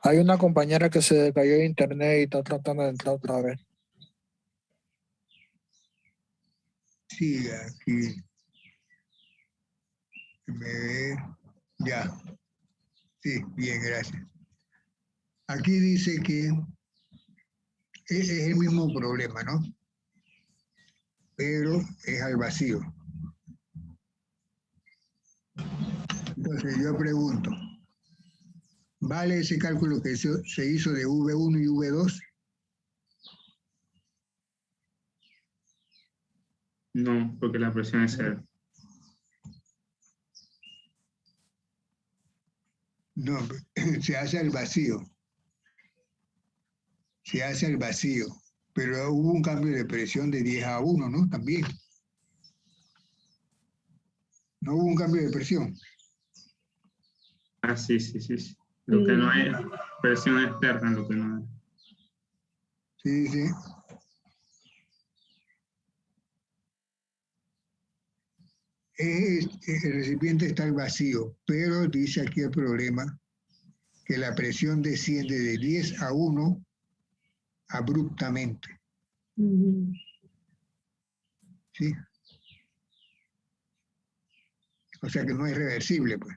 S7: hay una compañera que se cayó de internet y está tratando de entrar otra vez.
S1: Sí, aquí. Me ve. Ya. Sí, bien, gracias. Aquí dice que es el mismo problema, ¿no? Pero es al vacío. Entonces yo pregunto, ¿vale ese cálculo que se hizo de V1 y V2?
S2: No, porque la presión es 0.
S1: No, se hace al vacío. Se hace al vacío. Pero hubo un cambio de presión de 10 a 1, ¿no? También. No hubo un cambio de presión.
S2: Ah, sí. Lo que no hay presión externa, lo que no hay.
S1: Sí, sí. El recipiente está al vacío, pero dice aquí el problema que la presión desciende de 10 a 1 abruptamente.
S6: Ujú.
S1: ¿Sí? O sea que no es reversible, pues.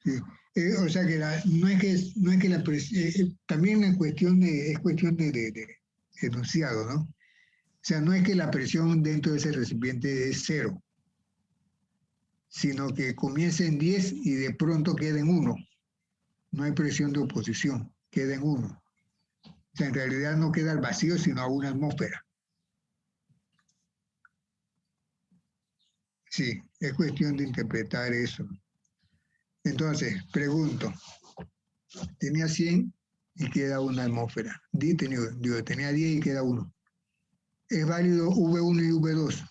S1: Sí. O sea que no es que la presión, también es cuestión de enunciado, ¿no? O sea, no es que la presión dentro de ese recipiente es 0, sino que comienza en 10 y de pronto queda en 1. No hay presión de oposición, queda en 1. O sea, en realidad no queda al vacío, sino a una atmósfera. Sí, es cuestión de interpretar eso. Entonces, pregunto, tenía 100 y queda una atmósfera. Tenía 10 y queda 1. ¿Es válido V1 y V2?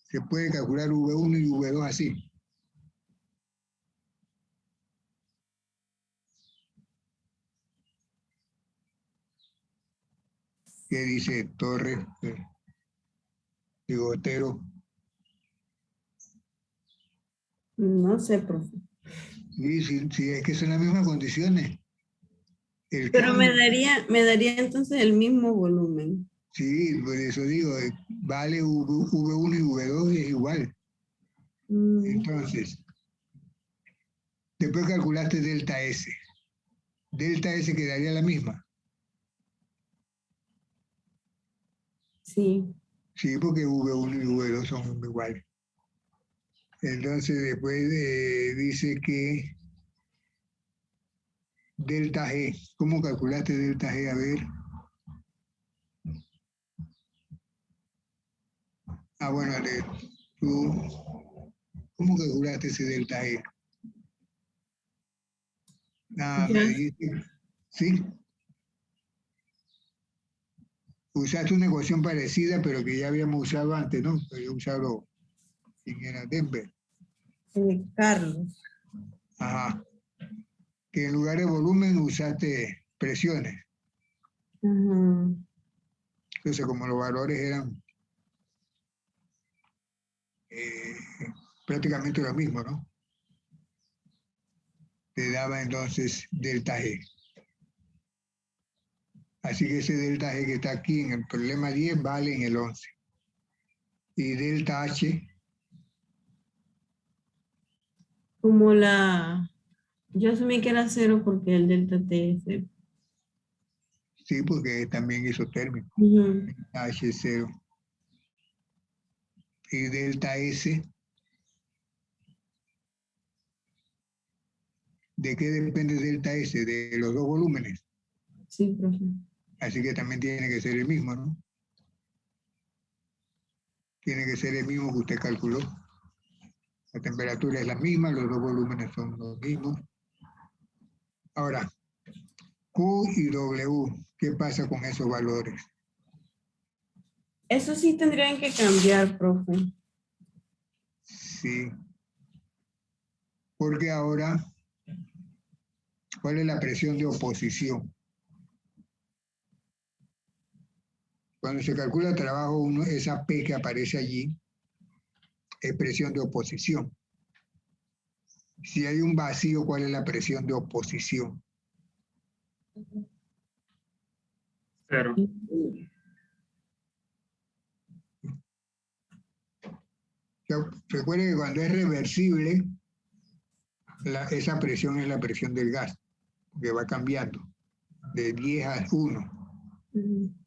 S1: Se puede calcular V1 y V2 así. ¿Qué dice Torres? Digo, Otero.
S6: No sé, profe.
S1: Sí, sí, es que son las mismas condiciones. El
S6: Pero
S1: cambio,
S6: me daría entonces el mismo volumen.
S1: sí, por eso digo, vale V1 y V2 es igual. Entonces, después calculaste delta S. Delta S quedaría la misma.
S6: Sí.
S1: Sí, porque V1 y V2 son iguales. Entonces después dice que delta G. ¿Cómo calculaste delta G? A ver. Bueno, tú, ¿cómo calculaste ese delta G? Me
S6: Ya.
S1: dijiste, ¿sí? usaste una ecuación parecida, pero que ya habíamos usado antes, ¿no? Había usado, ¿quién era? Denver.
S6: Carlos.
S1: Ajá. Que en lugar de volumen usaste presiones.
S6: Ajá.
S1: Entonces, como los valores eran prácticamente lo mismo, ¿no? Te daba entonces delta G. Así que ese delta G que está aquí en el problema 10 vale en el 11. Y delta H,
S6: Como yo asumí que era 0 porque el delta T es 0.
S1: sí, porque es también isotérmico.
S6: Ujú.
S1: Delta H es 0. Y delta S, ¿de qué depende delta S? De los dos volúmenes.
S6: Sí, profe.
S1: Así que también tiene que ser el mismo, ¿no? Tiene que ser el mismo que usted calculó. La temperatura es la misma, los dos volúmenes son los mismos. Ahora, Q y W, ¿qué pasa con esos valores?
S6: Eso sí tendrían que cambiar, profe.
S1: Sí. Porque ahora, ¿cuál es la presión de oposición? Cuando se calcula el trabajo 1, esa P que aparece allí es presión de oposición. Si hay un vacío, ¿cuál es la presión de oposición?
S2: 0.
S1: Recuerde que cuando es reversible, esa presión es la presión del gas, que va cambiando de 10 a 1,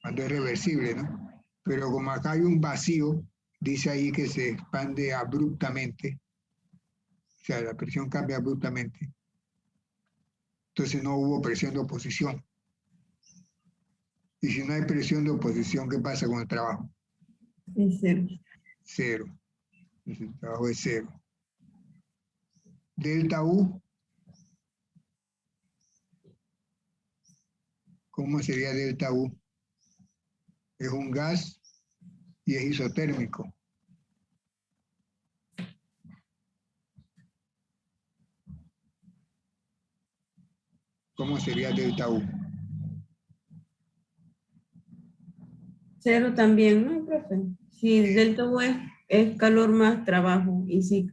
S1: cuando es reversible, ¿no? Pero como acá hay un vacío, dice ahí que se expande abruptamente, o sea, la presión cambia abruptamente, entonces no hubo presión de oposición. Y si no hay presión de oposición, ¿qué pasa con el trabajo?
S6: Es 0.
S1: 0. Entonces, el trabajo es 0. Delta U, ¿cómo sería delta U? Es un gas y es isotérmico. ¿Cómo sería delta U?
S6: 0 también, ¿no, profe? Si delta U es calor más trabajo, y si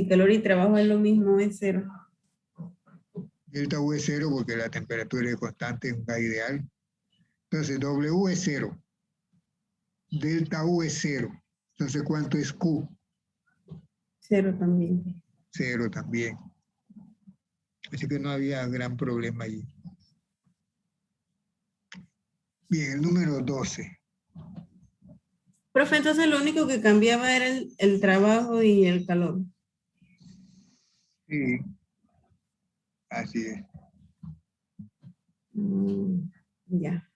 S6: calor y trabajo es lo mismo, es 0.
S1: Delta U es 0 porque la temperatura es constante, es un gas ideal. Entonces W es 0. Delta U es 0. Entonces, ¿cuánto es Q?
S6: 0 también.
S1: 0 también. Así que no había gran problema allí. Bien, el número 12.
S6: Profe, entonces lo único que cambiaba era el trabajo y el calor.
S1: Sí, así es.
S6: Ya.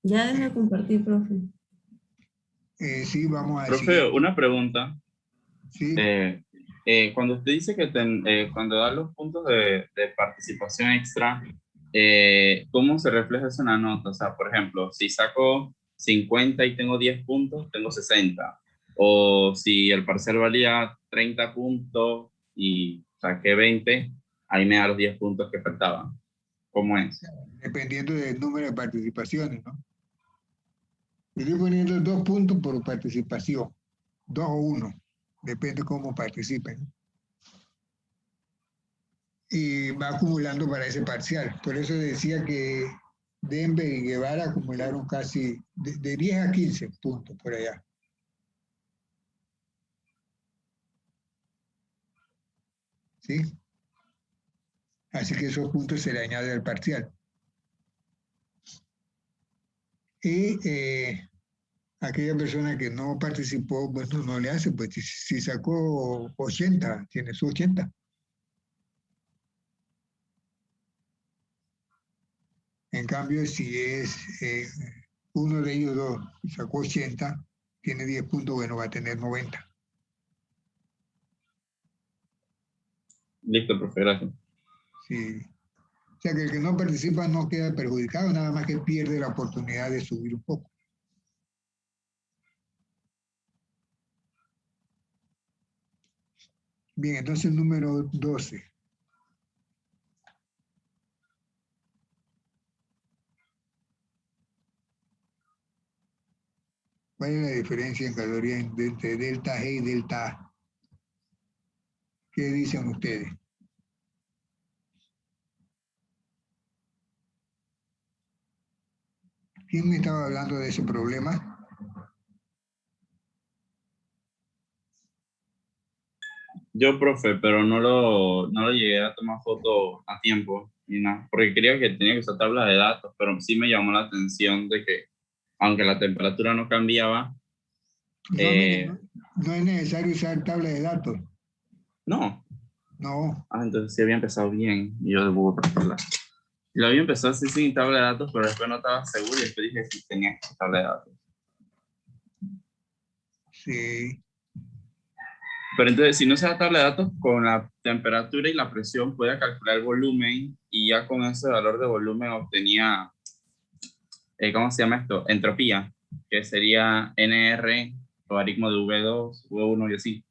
S6: Ya déjame compartir, profe.
S1: Sí, vamos a
S3: Profe,
S1: decir.
S3: una pregunta.
S1: Sí,
S3: Cuando usted dice que cuando da los puntos de participación extra, ¿cómo se refleja eso en la nota? O sea, por ejemplo, si saco 50 y tengo 10 puntos, tengo 60. O si el parcial valía 30 puntos y saqué 20, ahí me da los 10 puntos que faltaban. ¿Cómo es?
S1: dependiendo del número de participaciones, ¿no? Estoy poniendo 2 puntos por participación. 2 o 1. Depende cómo participen. Y va acumulando para ese parcial. Por eso decía que Denver y Guevara acumularon casi de 10 a 15 puntos por allá. ¿Sí? Así que esos puntos se le añaden al parcial. Y aquella persona que no participó, bueno, no le hace, pues si sacó 80, tiene su 80. En cambio, si es uno de ellos dos y sacó 80, tiene 10 puntos, bueno, va a tener 90.
S3: Listo, profe, gracias.
S1: Sí. O sea que el que no participa no queda perjudicado, nada más que pierde la oportunidad de subir un poco. Bien, entonces número 12. ¿Cuál es la diferencia en calorías entre delta G y delta A? ¿Qué dicen ustedes? ¿Quién me estaba hablando de ese problema?
S3: Yo, profe, pero no lo llegué a tomar foto a tiempo ni nada, porque creía que tenía que usar tablas de datos, pero sí me llamó la atención de que, aunque la temperatura no cambiaba,
S1: No, mire, no es necesario usar tabla de datos.
S3: no.
S1: No,
S3: Entonces sí había empezado bien, y yo debo prepararla. Lo había empezado así sin tabla de datos, pero después no estaba seguro y después dije sí tenía tabla de datos.
S1: sí.
S3: Pero entonces, si no se da tabla de datos, con la temperatura y la presión puede calcular el volumen y ya con ese valor de volumen obtenía, ¿cómo se llama esto? Entropía, que sería NR logaritmo de V2, V1 y así.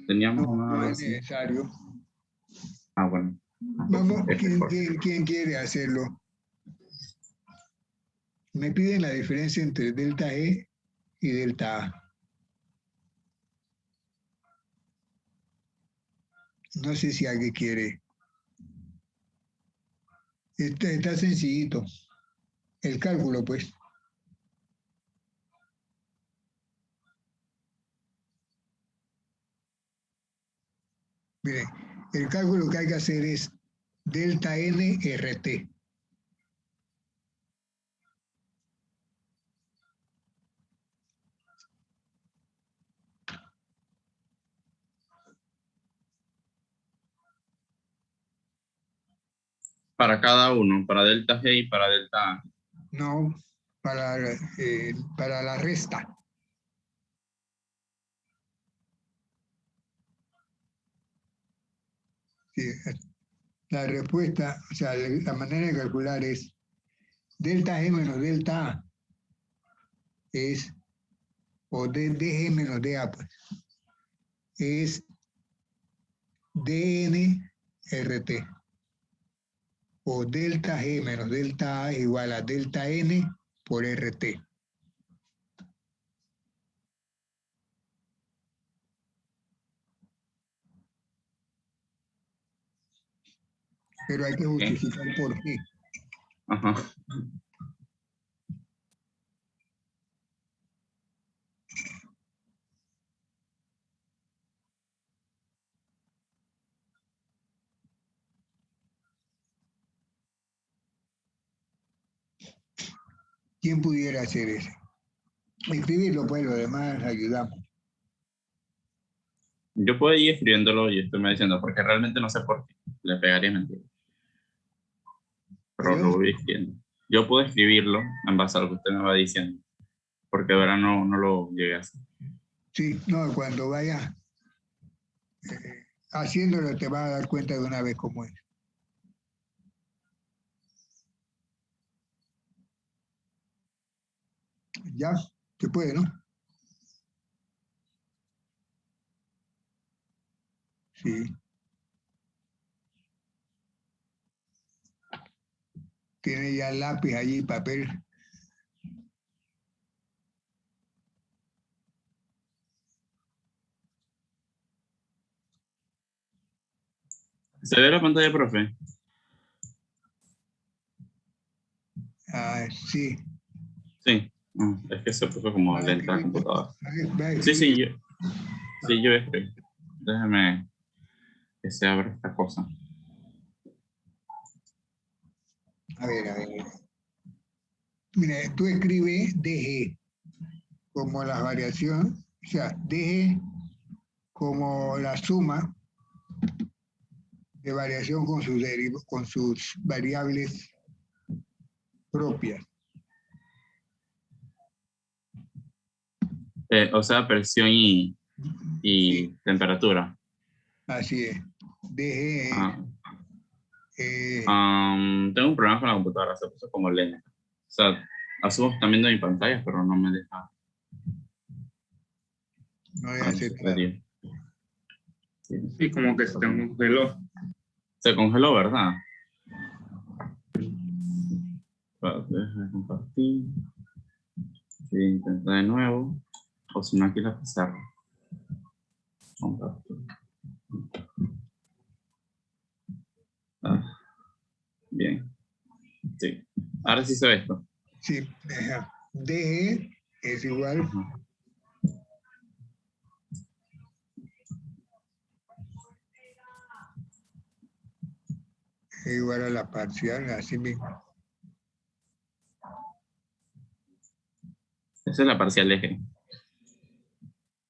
S3: Teníamos
S1: No,
S3: algo
S1: no es
S3: así.
S1: necesario.
S3: Bueno.
S1: Vamos, ¿quién quiere hacerlo? Me piden la diferencia entre delta E y delta A. No sé si alguien quiere. Está sencillito. El cálculo, pues. Miren, el cálculo que hay que hacer es delta N RT.
S3: Para cada uno, para delta G y para delta A.
S1: No, para la resta. Sí, la respuesta, o sea, la manera de calcular es delta G menos delta A es, o DG menos DA, pues, es DN RT. O delta G menos delta A igual a delta N por RT. Pero hay que justificar por qué.
S3: Ajá.
S1: ¿Quién pudiera hacer eso? Escribirlo, pues, lo demás ayudamos.
S3: Yo puedo ir escribiéndolo y estoy me diciendo, porque realmente no sé por qué. Le pegaría mentira. Pero lo voy escribiendo. Yo puedo escribirlo en base a lo que usted me va diciendo, porque ahora no lo llegué a hacer.
S1: Sí, no, cuando vayas haciéndolo te vas a dar cuenta de una vez cómo es. Ya, se puede, ¿no? Sí. Tiene ya lápiz allí, papel.
S3: ¿Se ve la pantalla, profe?
S1: Ah, sí.
S3: Sí. Es que se puso como lenta la computadora. Sí, yo escribo. Déjame que se abra esta cosa.
S1: A ver. Mira, tú escribes DG como la variación, o sea, DG como la suma de variación con sus variables propias.
S3: O sea, presión y
S1: Sí,
S3: temperatura.
S1: así es. DG
S3: Tengo un problema con la computadora, se puso como lenta. O sea, asumo que están viendo mi pantalla, pero no me deja.
S1: No debe hacer nada.
S2: Sí, como que se congeló.
S3: Se congeló, ¿verdad? Déjame compartir. Sí, intenta de nuevo. O si no, aquí la pizarra. Compartir. Bien. Sí. Ahora sí se ve esto.
S1: Sí, DE es igual a la parcial, así mismo.
S3: Esa es la parcial de G.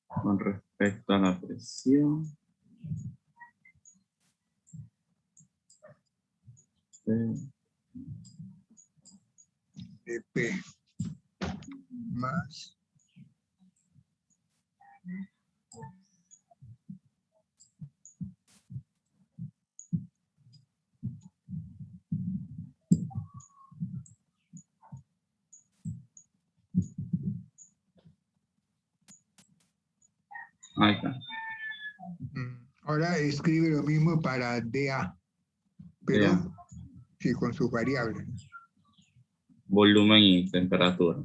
S3: Con respecto a la presión.
S1: De P más
S3: Ahí está.
S1: Ahora escribe lo mismo para DA, pero
S3: DA.
S1: sí, con sus variables.
S3: Volumen y temperatura.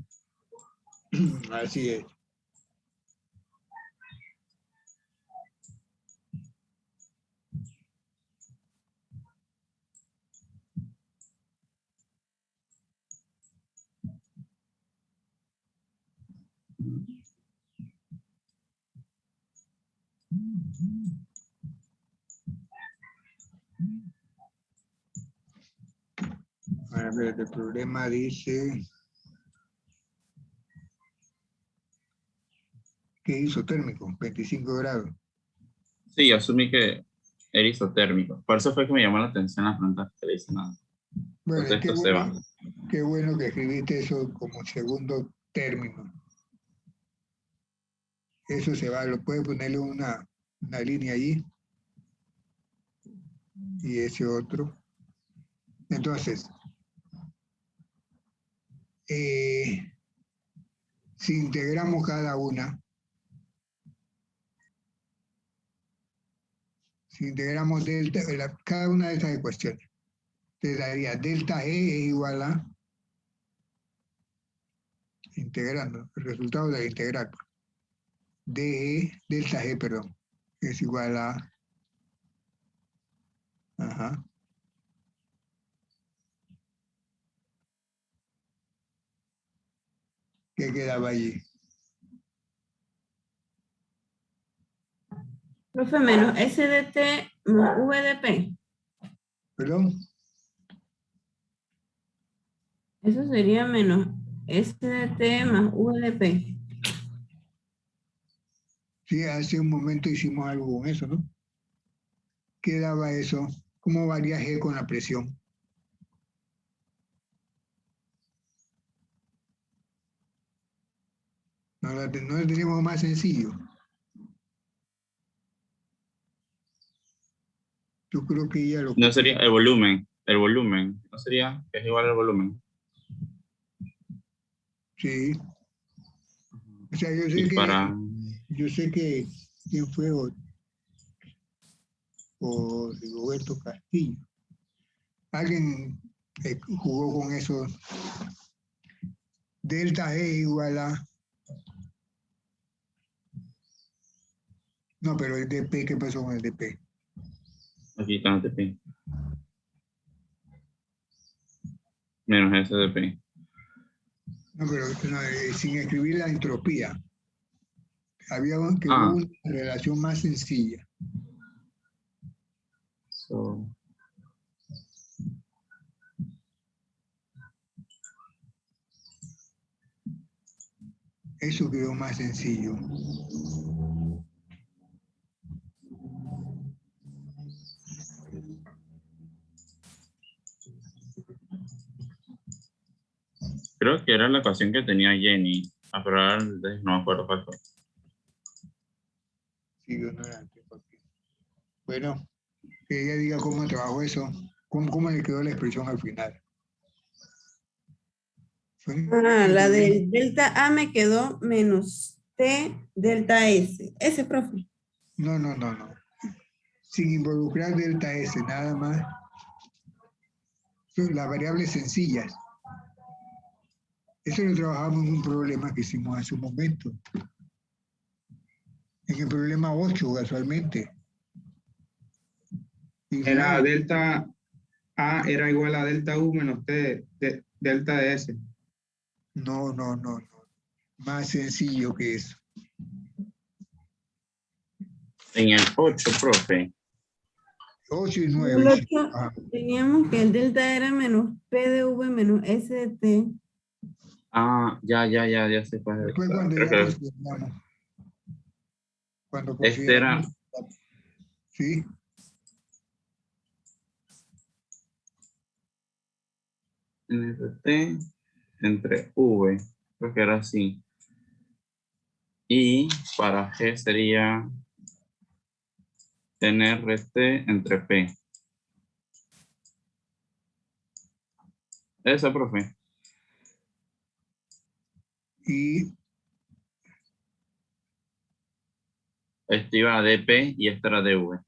S1: Así es. A ver, el problema dice que isotérmico, 25 grados.
S3: Sí, asumí que era isotérmico. Por eso fue que me llamó la atención la pregunta que le hice nada.
S1: Bueno,
S3: Entonces esto se va.
S1: qué bueno que escribiste eso como segundo término. Eso se va, lo puedes ponerle una línea allí. Y ese otro. Entonces, si integramos cada una, si integramos delta, cada una de estas ecuaciones, te daría delta E es igual a, integrando, el resultado de la integral, delta G, perdón, es igual a, ajá, ¿qué quedaba allí?
S6: Profe, menos SDT más VDP.
S1: ¿Perdón?
S6: Eso sería menos SDT más VDP.
S1: Sí, hace un momento hicimos algo con eso, ¿no? ¿Qué daba eso? ¿Cómo varía G con la presión? No la teníamos más sencillo. Yo creo que ya lo...
S3: No sería el volumen. El volumen. No sería que es igual al volumen.
S1: Sí. O sea, yo sé que quién fue o Roberto Castillo. Alguien jugó con eso. Delta E igual a... No, pero el dP, ¿qué pasó con el dP?
S3: Aquí está el dP. Menos SDP.
S1: No, pero no, sin escribir la entropía. Había que hubo una relación más sencilla.
S3: So,
S1: Eso quedó más sencillo.
S3: creo que era la ecuación que tenía Jenny. Pero ahora no me acuerdo cuál fue.
S1: Sí, yo no la tengo aquí. Bueno, que ella diga cómo trabajó eso. ¿Cómo le quedó la expresión al final?
S6: La del delta A me quedó menos T delta S. Ese, profe.
S1: No. Sin involucrar delta S, nada más. Son las variables sencillas. Eso lo trabajamos en un problema que hicimos hace un momento. En el problema 8, casualmente.
S2: Era delta A era igual a delta U menos T delta de S.
S1: No. Más sencillo que eso.
S3: En el 8, profe.
S1: 8 y
S6: En
S1: 9.
S6: el 8 teníamos que el delta era menos P de V menos S de T.
S3: Ah, ya sé cuál es.
S1: Después cuando
S3: Creo
S1: ya
S3: que
S1: consideramos. Cuando
S3: este era
S1: consideramos. Sí.
S3: NRT entre V. Creo que era así. Y para G sería NRT entre P. Eso, profe.
S1: Y
S3: Este iba a DP y esta era DV.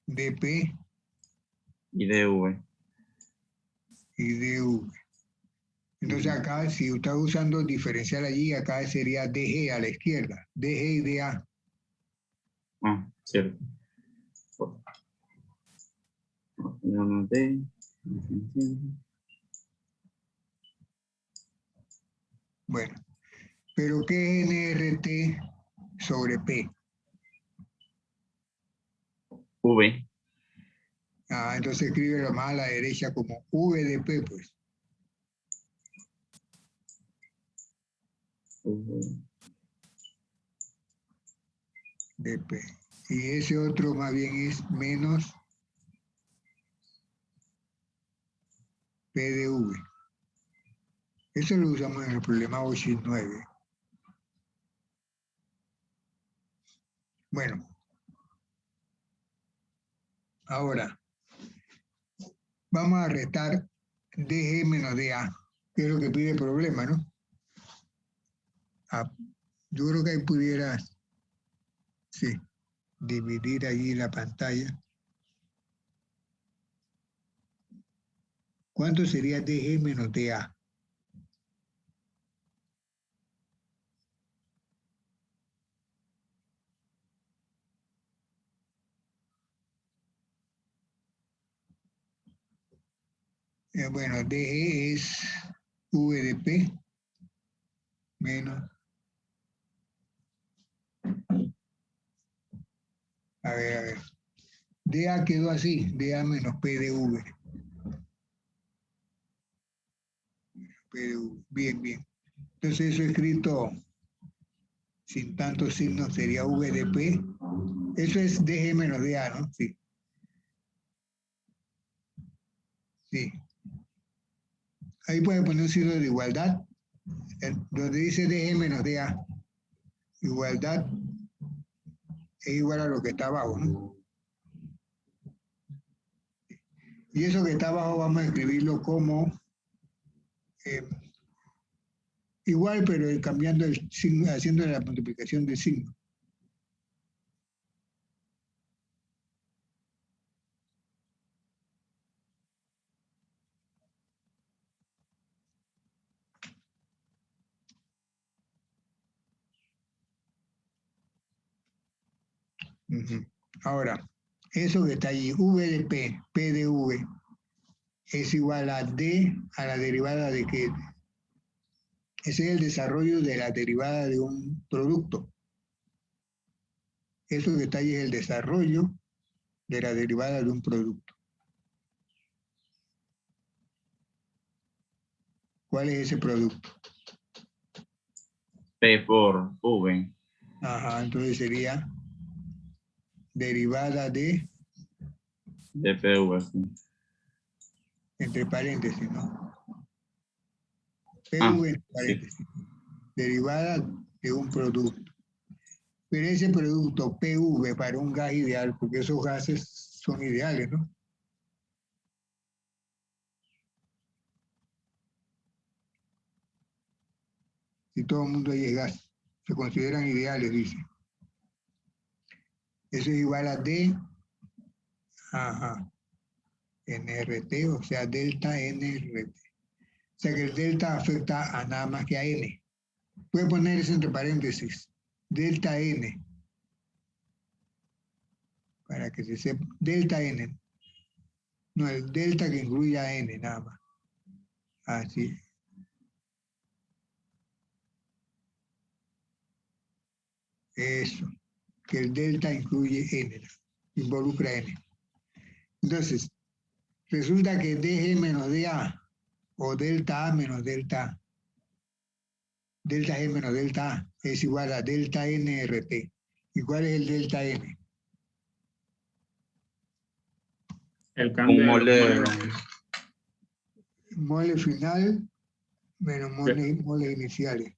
S1: DP
S3: Y DV.
S1: y DV. Entonces acá, si usted está usando diferencial allí, acá sería DG a la izquierda. DG y DA.
S3: Ah, cierto. Yo anoté.
S1: Bueno, pero ¿qué es NRT sobre P?
S3: V.
S1: Entonces escribe más a la derecha como V de P, pues. De P. Y ese otro más bien es menos P de V. Eso lo usamos en el problema 8 y 9. Bueno. Ahora, vamos a restar DG menos DA, que es lo que pide el problema, ¿no? Yo creo que ahí pudiera, sí, dividir allí la pantalla. ¿Cuánto sería DG menos DA? Bueno, DG es V de P menos. A ver. DA quedó así, DA menos P de V. P de V. Bien. Entonces eso escrito sin tantos signos sería V de P. Eso es DG menos DA, ¿no? Sí. Sí. Ahí puede poner un signo de igualdad, donde dice DG menos DA. Igualdad es igual a lo que está abajo, ¿no? Y eso que está abajo vamos a escribirlo como igual, pero cambiando el signo, haciendo la multiplicación del signo. Ahora, eso que está allí, V de P, P de V, es igual a D a la derivada de que ese es el desarrollo de la derivada de un producto. Eso que está allí es el desarrollo de la derivada de un producto. ¿Cuál es ese producto?
S3: P por V.
S1: Entonces sería derivada de
S3: PV. Sí.
S1: entre paréntesis, ¿no? PV entre paréntesis. Sí. Derivada de un producto. Pero ese producto PV para un gas ideal, porque esos gases son ideales, ¿no? Si todo el mundo ahí es gas, se consideran ideales, dice. Eso es igual a D, ajá, NRT, o sea, delta NRT. O sea que el delta afecta a nada más que a N. Puede poner eso entre paréntesis, delta N, para que se sepa, delta N. No, el delta que incluye a N, nada más. Así. Eso, que el delta incluye N, involucra N. Entonces, resulta que DG menos DA, o delta A menos delta A, delta G menos delta A, es igual a delta NRT. ¿Y cuál es el delta N?
S2: El cambio
S3: Un mole,
S1: Mole final menos mole iniciales,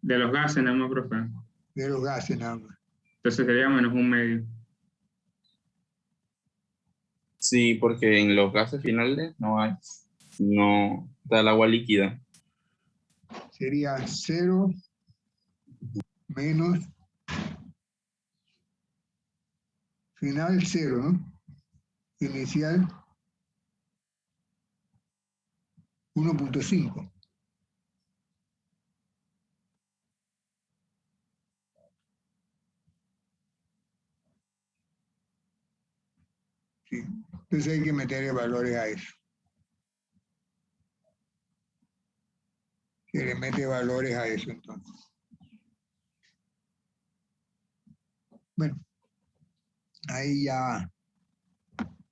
S2: de los gases, nada más, profe.
S1: de los gases nada más.
S2: Entonces sería menos un medio.
S3: sí, porque en los gases finales no da el agua líquida.
S1: Sería 0 menos final 0, ¿no? Inicial 1.5. Sí. Entonces hay que meterle valores a eso. Que le mete valores a eso entonces. Bueno, ahí ya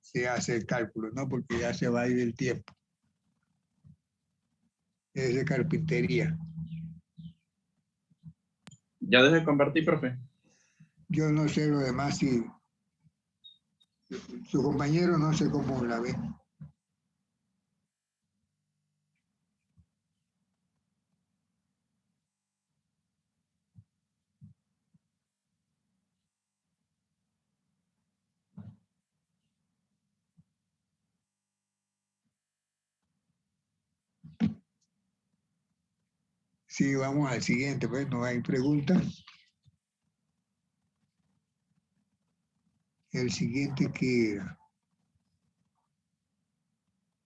S1: se hace el cálculo, ¿no? Porque ya se va a ir el tiempo. Es de carpintería.
S3: ¿Ya dejé de compartir, profe?
S1: Yo no sé lo demás si su compañero no sé cómo la ve. Sí, vamos al siguiente, pues no hay preguntas. El siguiente que era.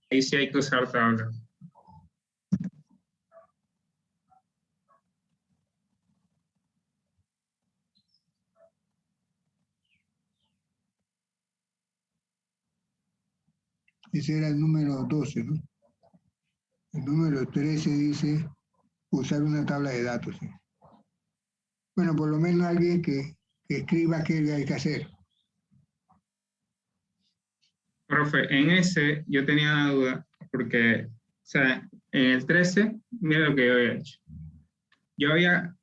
S2: Ahí sí hay que usar tabla.
S1: Ese era el número 12, ¿no? El número 13 dice usar una tabla de datos. ¿Sí? Bueno, por lo menos alguien que escriba qué hay que hacer.
S2: Profe, en ese yo tenía una duda, porque, o sea, en el 13, mira lo que yo había hecho. Yo había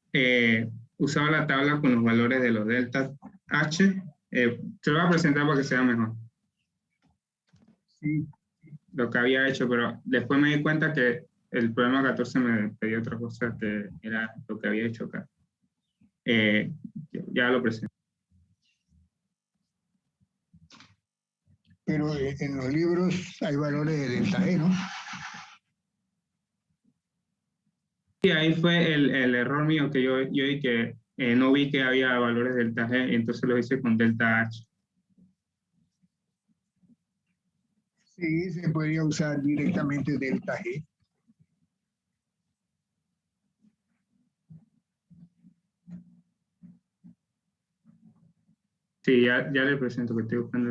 S2: usado la tabla con los valores de los delta H. Te lo voy a presentar para que sea mejor.
S1: Sí.
S2: Lo que había hecho, pero después me di cuenta que el problema 14 me pedía otra cosa que era lo que había hecho acá. Ya lo presento.
S1: Pero en los libros hay valores de delta E, ¿no?
S2: Y ahí fue el error mío que yo vi que no vi que había valores delta G, entonces lo hice con delta H.
S1: Sí, se podría usar directamente delta G.
S2: Sí, ya le presento que estoy buscando.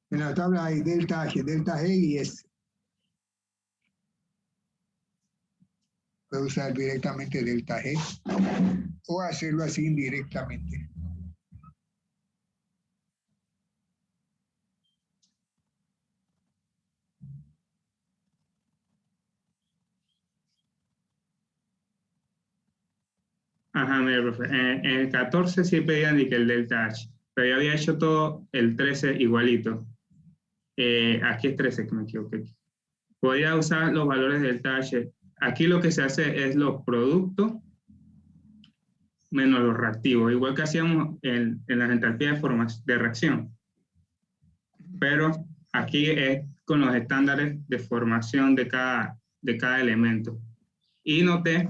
S1: En la tabla hay delta H, delta G y S. Puede usar directamente delta G o hacerlo así indirectamente.
S2: Ajá, mira, profe. En el 14 sí pedían que el delta H, pero yo había hecho todo el 13 igualito. Aquí es 13, que me equivoqué. Podría usar los valores del delta H. Aquí lo que se hace es los productos menos los reactivos, igual que hacíamos en las entalpías de reacción. Pero aquí es con los estándares de formación de cada elemento. Y noté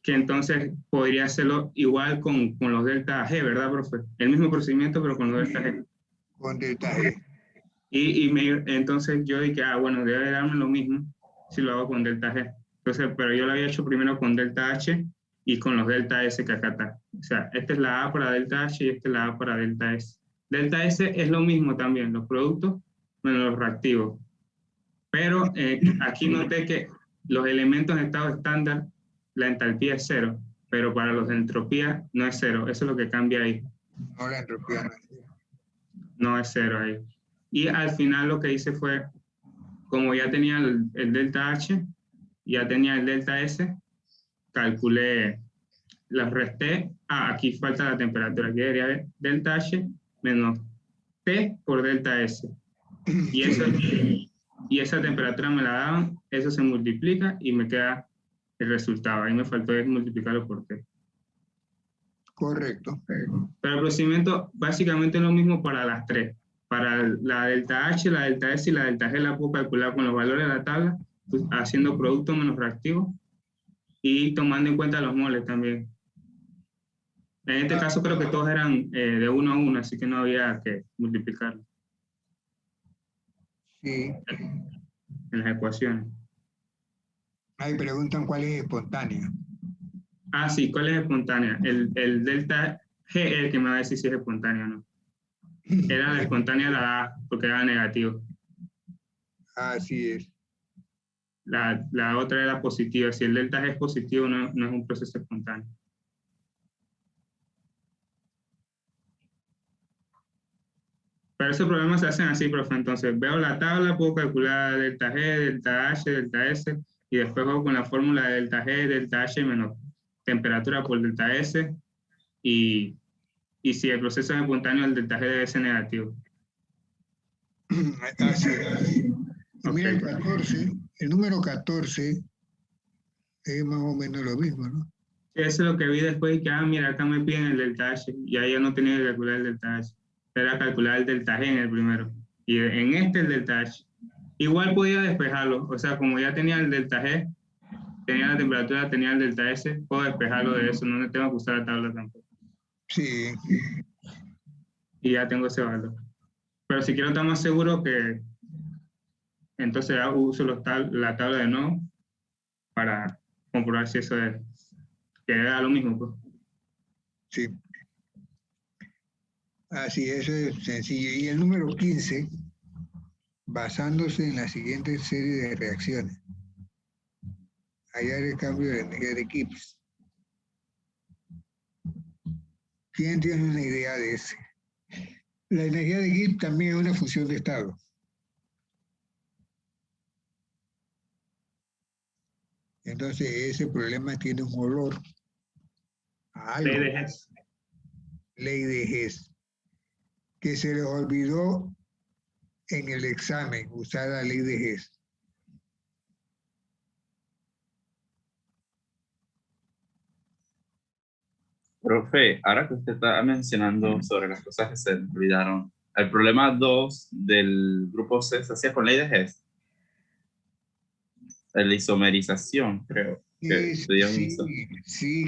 S2: que entonces podría hacerlo igual con los delta G, ¿verdad, profe? El mismo procedimiento, pero con los delta G.
S1: Con delta G.
S2: Entonces yo dije, bueno, debe darme lo mismo si lo hago con delta G. Entonces, pero yo lo había hecho primero con delta H y con los delta S que acá está. O sea, esta es la A para delta H y esta es la A para delta S. Delta S es lo mismo también, los productos menos los reactivos. Pero aquí noté que los elementos en estado estándar, la entalpía es 0, pero para los de entropía no es 0. Eso es lo que cambia ahí.
S1: No, la entropía no es 0.
S2: No es 0 ahí. Y al final lo que hice fue, como ya tenía el delta H, ya tenía el delta S, calculé, las resté. Aquí falta la temperatura. Aquí debería delta H menos T por delta S. Y esa temperatura me la daban, eso se multiplica y me queda el resultado. Ahí me faltó multiplicarlo por T.
S1: Correcto.
S2: Pero el procedimiento básicamente es lo mismo para las tres. Para la delta H, la delta S y la delta G la puedo calcular con los valores de la tabla, pues, haciendo producto menos reactivo y tomando en cuenta los moles también. En este caso creo que todos eran de 1 a 1, así que no había que multiplicarlo.
S1: Sí.
S2: En las ecuaciones.
S1: Ahí preguntan cuál es espontánea.
S2: Sí, ¿cuál es espontánea? El delta G es el que me va a decir si es espontánea o no. Era la espontánea la A, porque era negativo.
S1: Así es.
S2: La otra era positiva. Si el delta G es positivo, no es un proceso espontáneo. Pero esos problemas se hacen así, profe. Entonces, veo la tabla, puedo calcular delta G, delta H, delta S, y después juego con la fórmula de delta G, delta H menos temperatura por delta S, y si el proceso es espontáneo, el delta G debe ser negativo.
S1: Así es.
S2: Okay.
S1: Mira el número 14 es más o menos lo mismo, ¿no?
S2: Sí, eso es lo que vi después, que mira, acá me piden el delta H, y ahí ya no tenía que calcular el delta H. Era calcular el delta G en el primero, y en este el delta H. Igual podía despejarlo, o sea, como ya tenía el delta G, tenía la temperatura, tenía el delta S, puedo despejarlo de eso, no tengo que usar la tabla tampoco.
S1: Sí.
S2: Y ya tengo ese valor. Pero si quiero estar más seguro, que entonces ya uso la tabla de nuevo para comprobar si eso es, que era lo mismo, pues.
S1: Sí. Así es, eso es sencillo. Y el número 15, basándose en la siguiente serie de reacciones. Hallar el cambio de energía de Gibbs. ¿Quién tiene una idea de ese? La energía de Gibbs también es una función de estado. Entonces ese problema tiene un olor a algo.
S2: Ley de Hess.
S1: Ley de Hess. Que se les olvidó en el examen usar la ley de Hess.
S3: Profe, ahora que usted está mencionando sobre las cosas que se olvidaron, el problema 2 del grupo C se hacía con ley de Hess. La isomerización, creo.
S1: Sí,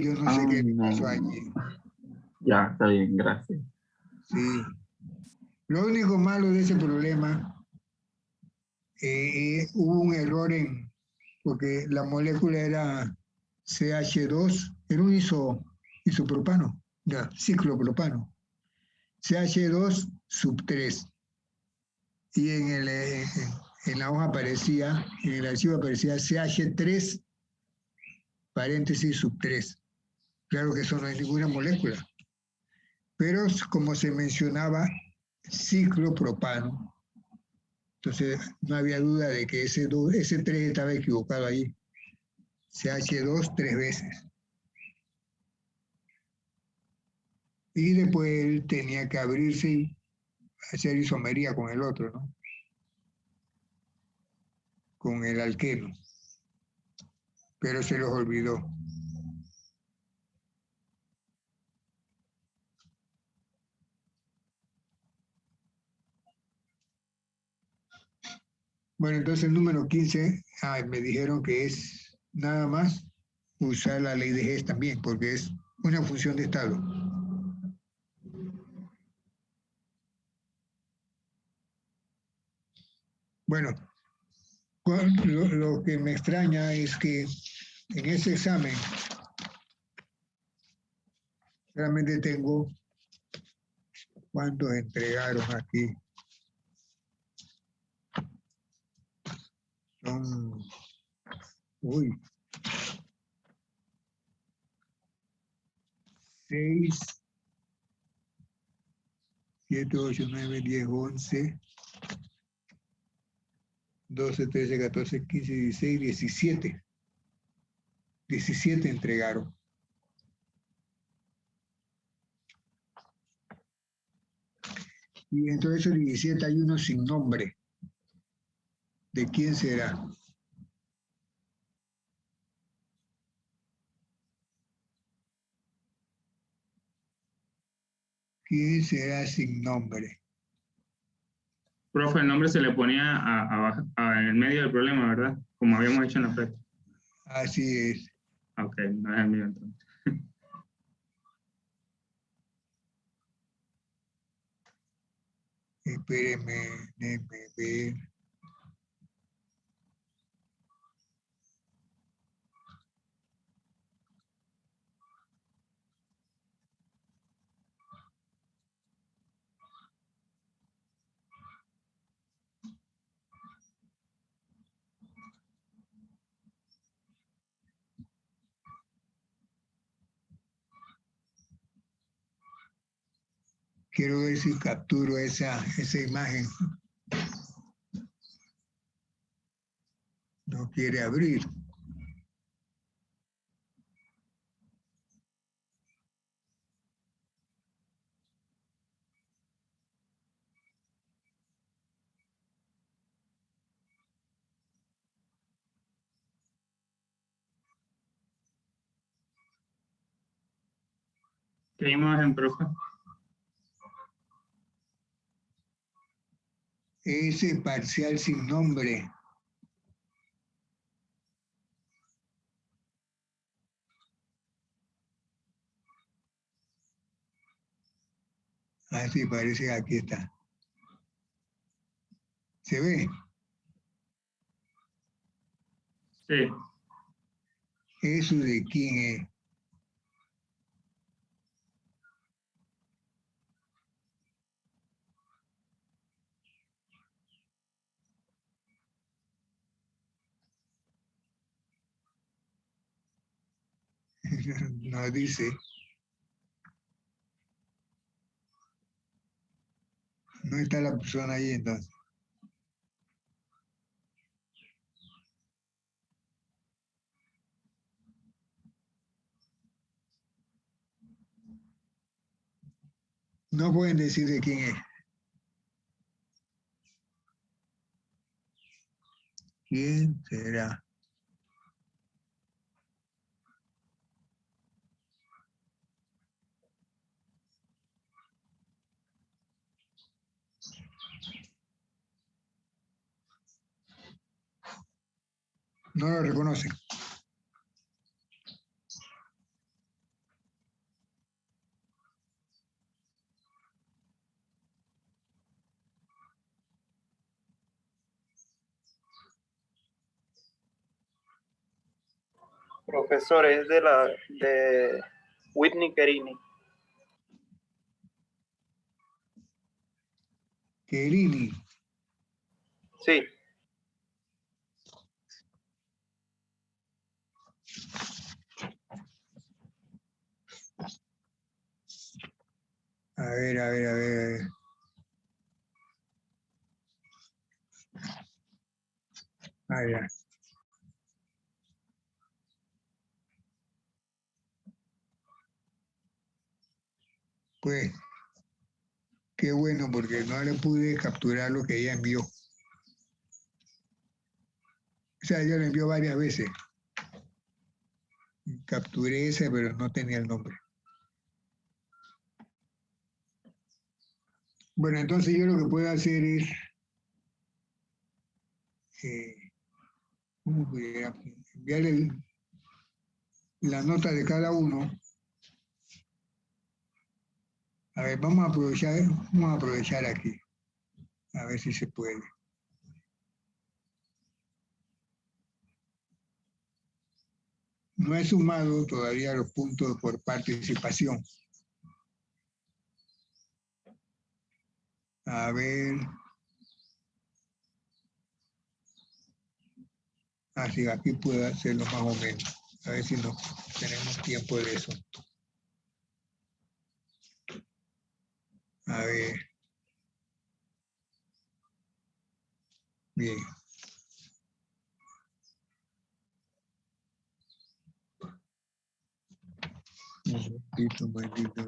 S1: yo no sé qué pasó allí.
S3: Ya, está bien, gracias.
S1: Sí. Lo único malo de ese problema, hubo un error porque la molécula era CH2, era un isopropano, ya, ciclopropano. CH2 sub 3. Y en la hoja aparecía, en el archivo aparecía CH3 paréntesis sub 3. Claro que eso no es ninguna molécula. Pero como se mencionaba ciclopropano, entonces no había duda de que ese 3 estaba equivocado ahí. CH2 3 veces. Y después él tenía que abrirse y hacer isomería con el otro, ¿no? Con el alqueno. Pero se los olvidó. Bueno, entonces el número 15, me dijeron que es nada más usar la ley de Hess también, porque es una función de estado. Bueno, lo que me extraña es que en ese examen realmente tengo cuántos entregaron aquí. Son, uy, 6, 7, 8, 9, 10, 11, 12, 13, 14, 15, 16, 17. 17 entregaron. Y dentro de esos 17 hay uno sin nombre. ¿De quién será? ¿Quién será sin nombre?
S2: Profe, el nombre se le ponía en el medio del problema, ¿verdad? Como habíamos hecho en la práctica.
S1: Así es.
S2: Ok, no es el mío entonces.
S1: Espérenme, déjenme ver. Quiero ver si capturo esa imagen. No quiere abrir.
S2: ¿Qué imagen, profe?
S1: Ese parcial sin nombre. Así parece que aquí está. ¿Se ve?
S2: Sí.
S1: ¿Eso de quién es? No dice. No está la persona ahí entonces. No pueden decir de quién es. ¿Quién será? No lo reconocen.
S8: Profesor, es de Whitney Querini.
S1: Querini.
S8: Sí.
S1: A ver, a ver, a ver. Ah, ya. Pues, qué bueno, porque no le pude capturar lo que ella envió. O sea, ella lo envió varias veces. Capturé ese, pero no tenía el nombre. Bueno, entonces yo lo que puedo hacer es ¿cómo pudiera enviarle la nota de cada uno? A ver, vamos a aprovechar aquí, a ver si se puede. No he sumado todavía los puntos por participación. A ver. Así aquí puedo hacerlo más o menos. A ver si no tenemos tiempo de eso. A ver. Bien. Un momentito.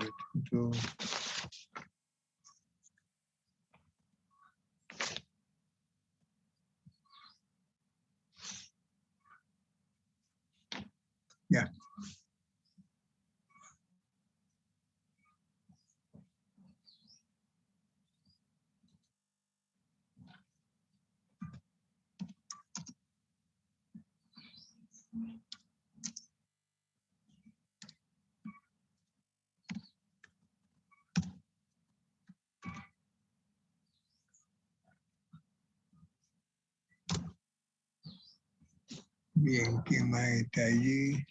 S1: Ya. Bien, ¿quién más está allí?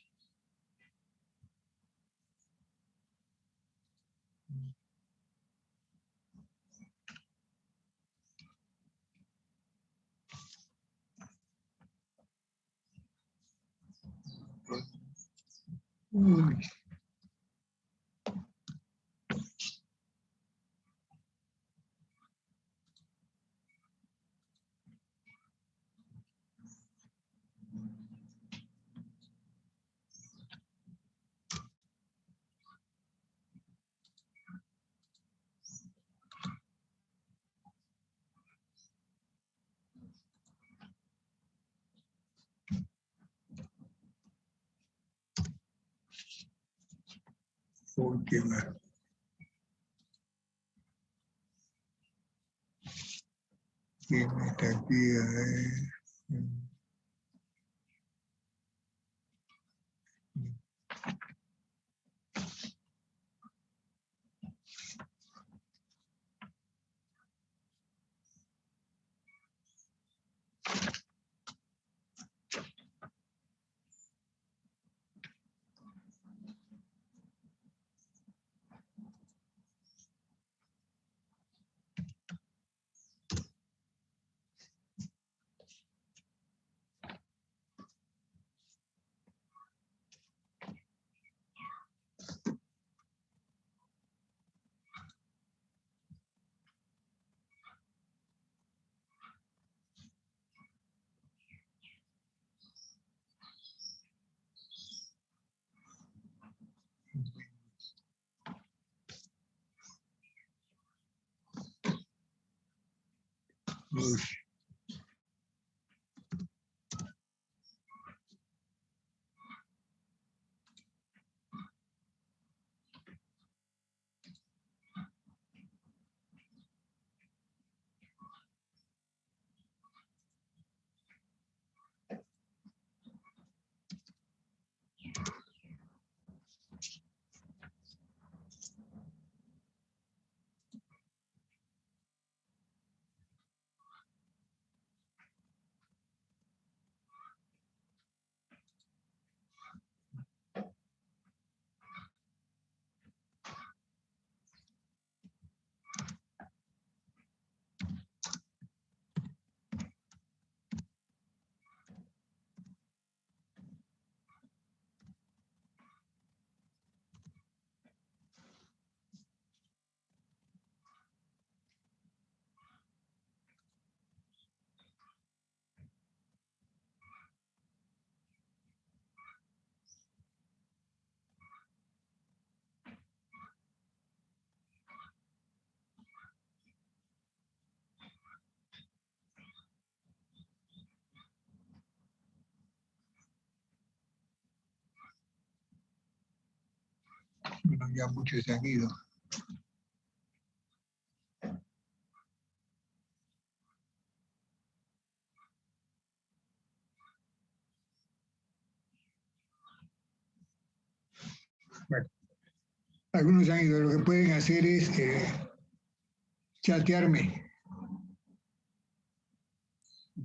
S1: Uy. Uy, ¿quién más? ¿Quién está aquí? A ver. Uy. Bueno, ya muchos se han ido. Bueno, algunos han ido. Lo que pueden hacer es chatearme.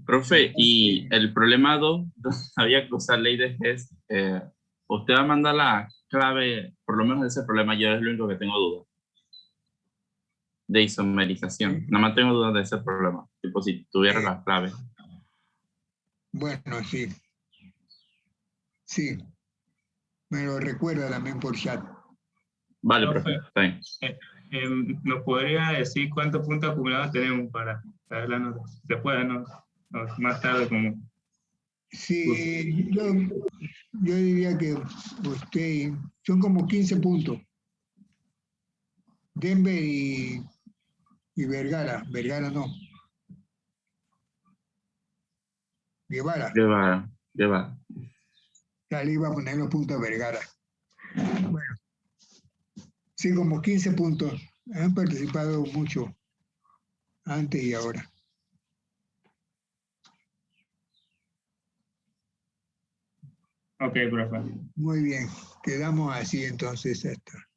S3: Profe, y el problema 2, había que usar ley de GES. Usted va a mandar la clave, por lo menos de ese problema, yo es lo único que tengo duda. De isomerización. Nada más tengo dudas de ese problema. Tipo, si tuviera las claves.
S1: Bueno, sí. Sí. Me lo recuerda también por chat.
S3: Vale,
S2: Profe,
S3: profe, está bien.
S2: ¿nos podría decir cuántos puntos acumulados tenemos para saber la nota? Se puede, ¿no? Más tarde como...
S1: Sí, yo diría que usted, son como 15 puntos. Denver y Vergara. Vergara no. Guevara.
S3: Lleva.
S1: Ya le iba a poner los puntos a Vergara. Bueno, sí, como 15 puntos. Han participado mucho antes y ahora.
S2: Ok, profe.
S1: Muy bien, quedamos así entonces hasta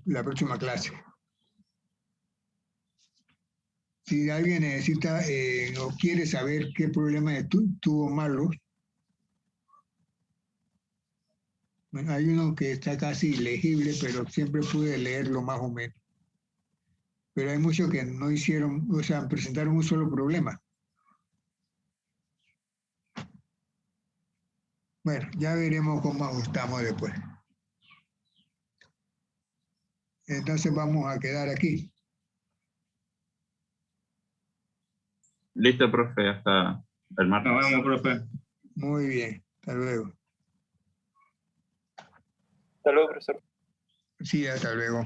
S1: la próxima clase. Si alguien necesita o quiere saber qué problema tuvo Marlos, bueno, hay uno que está casi ilegible, pero siempre pude leerlo más o menos. Pero hay muchos que no hicieron, o sea, presentaron un solo problema. Bueno, ya veremos cómo ajustamos después. Entonces vamos a quedar aquí.
S3: Listo, profe, hasta el martes.
S2: Nos vemos, profe.
S1: Muy bien, hasta luego.
S8: Hasta luego, profesor.
S1: Sí, hasta luego.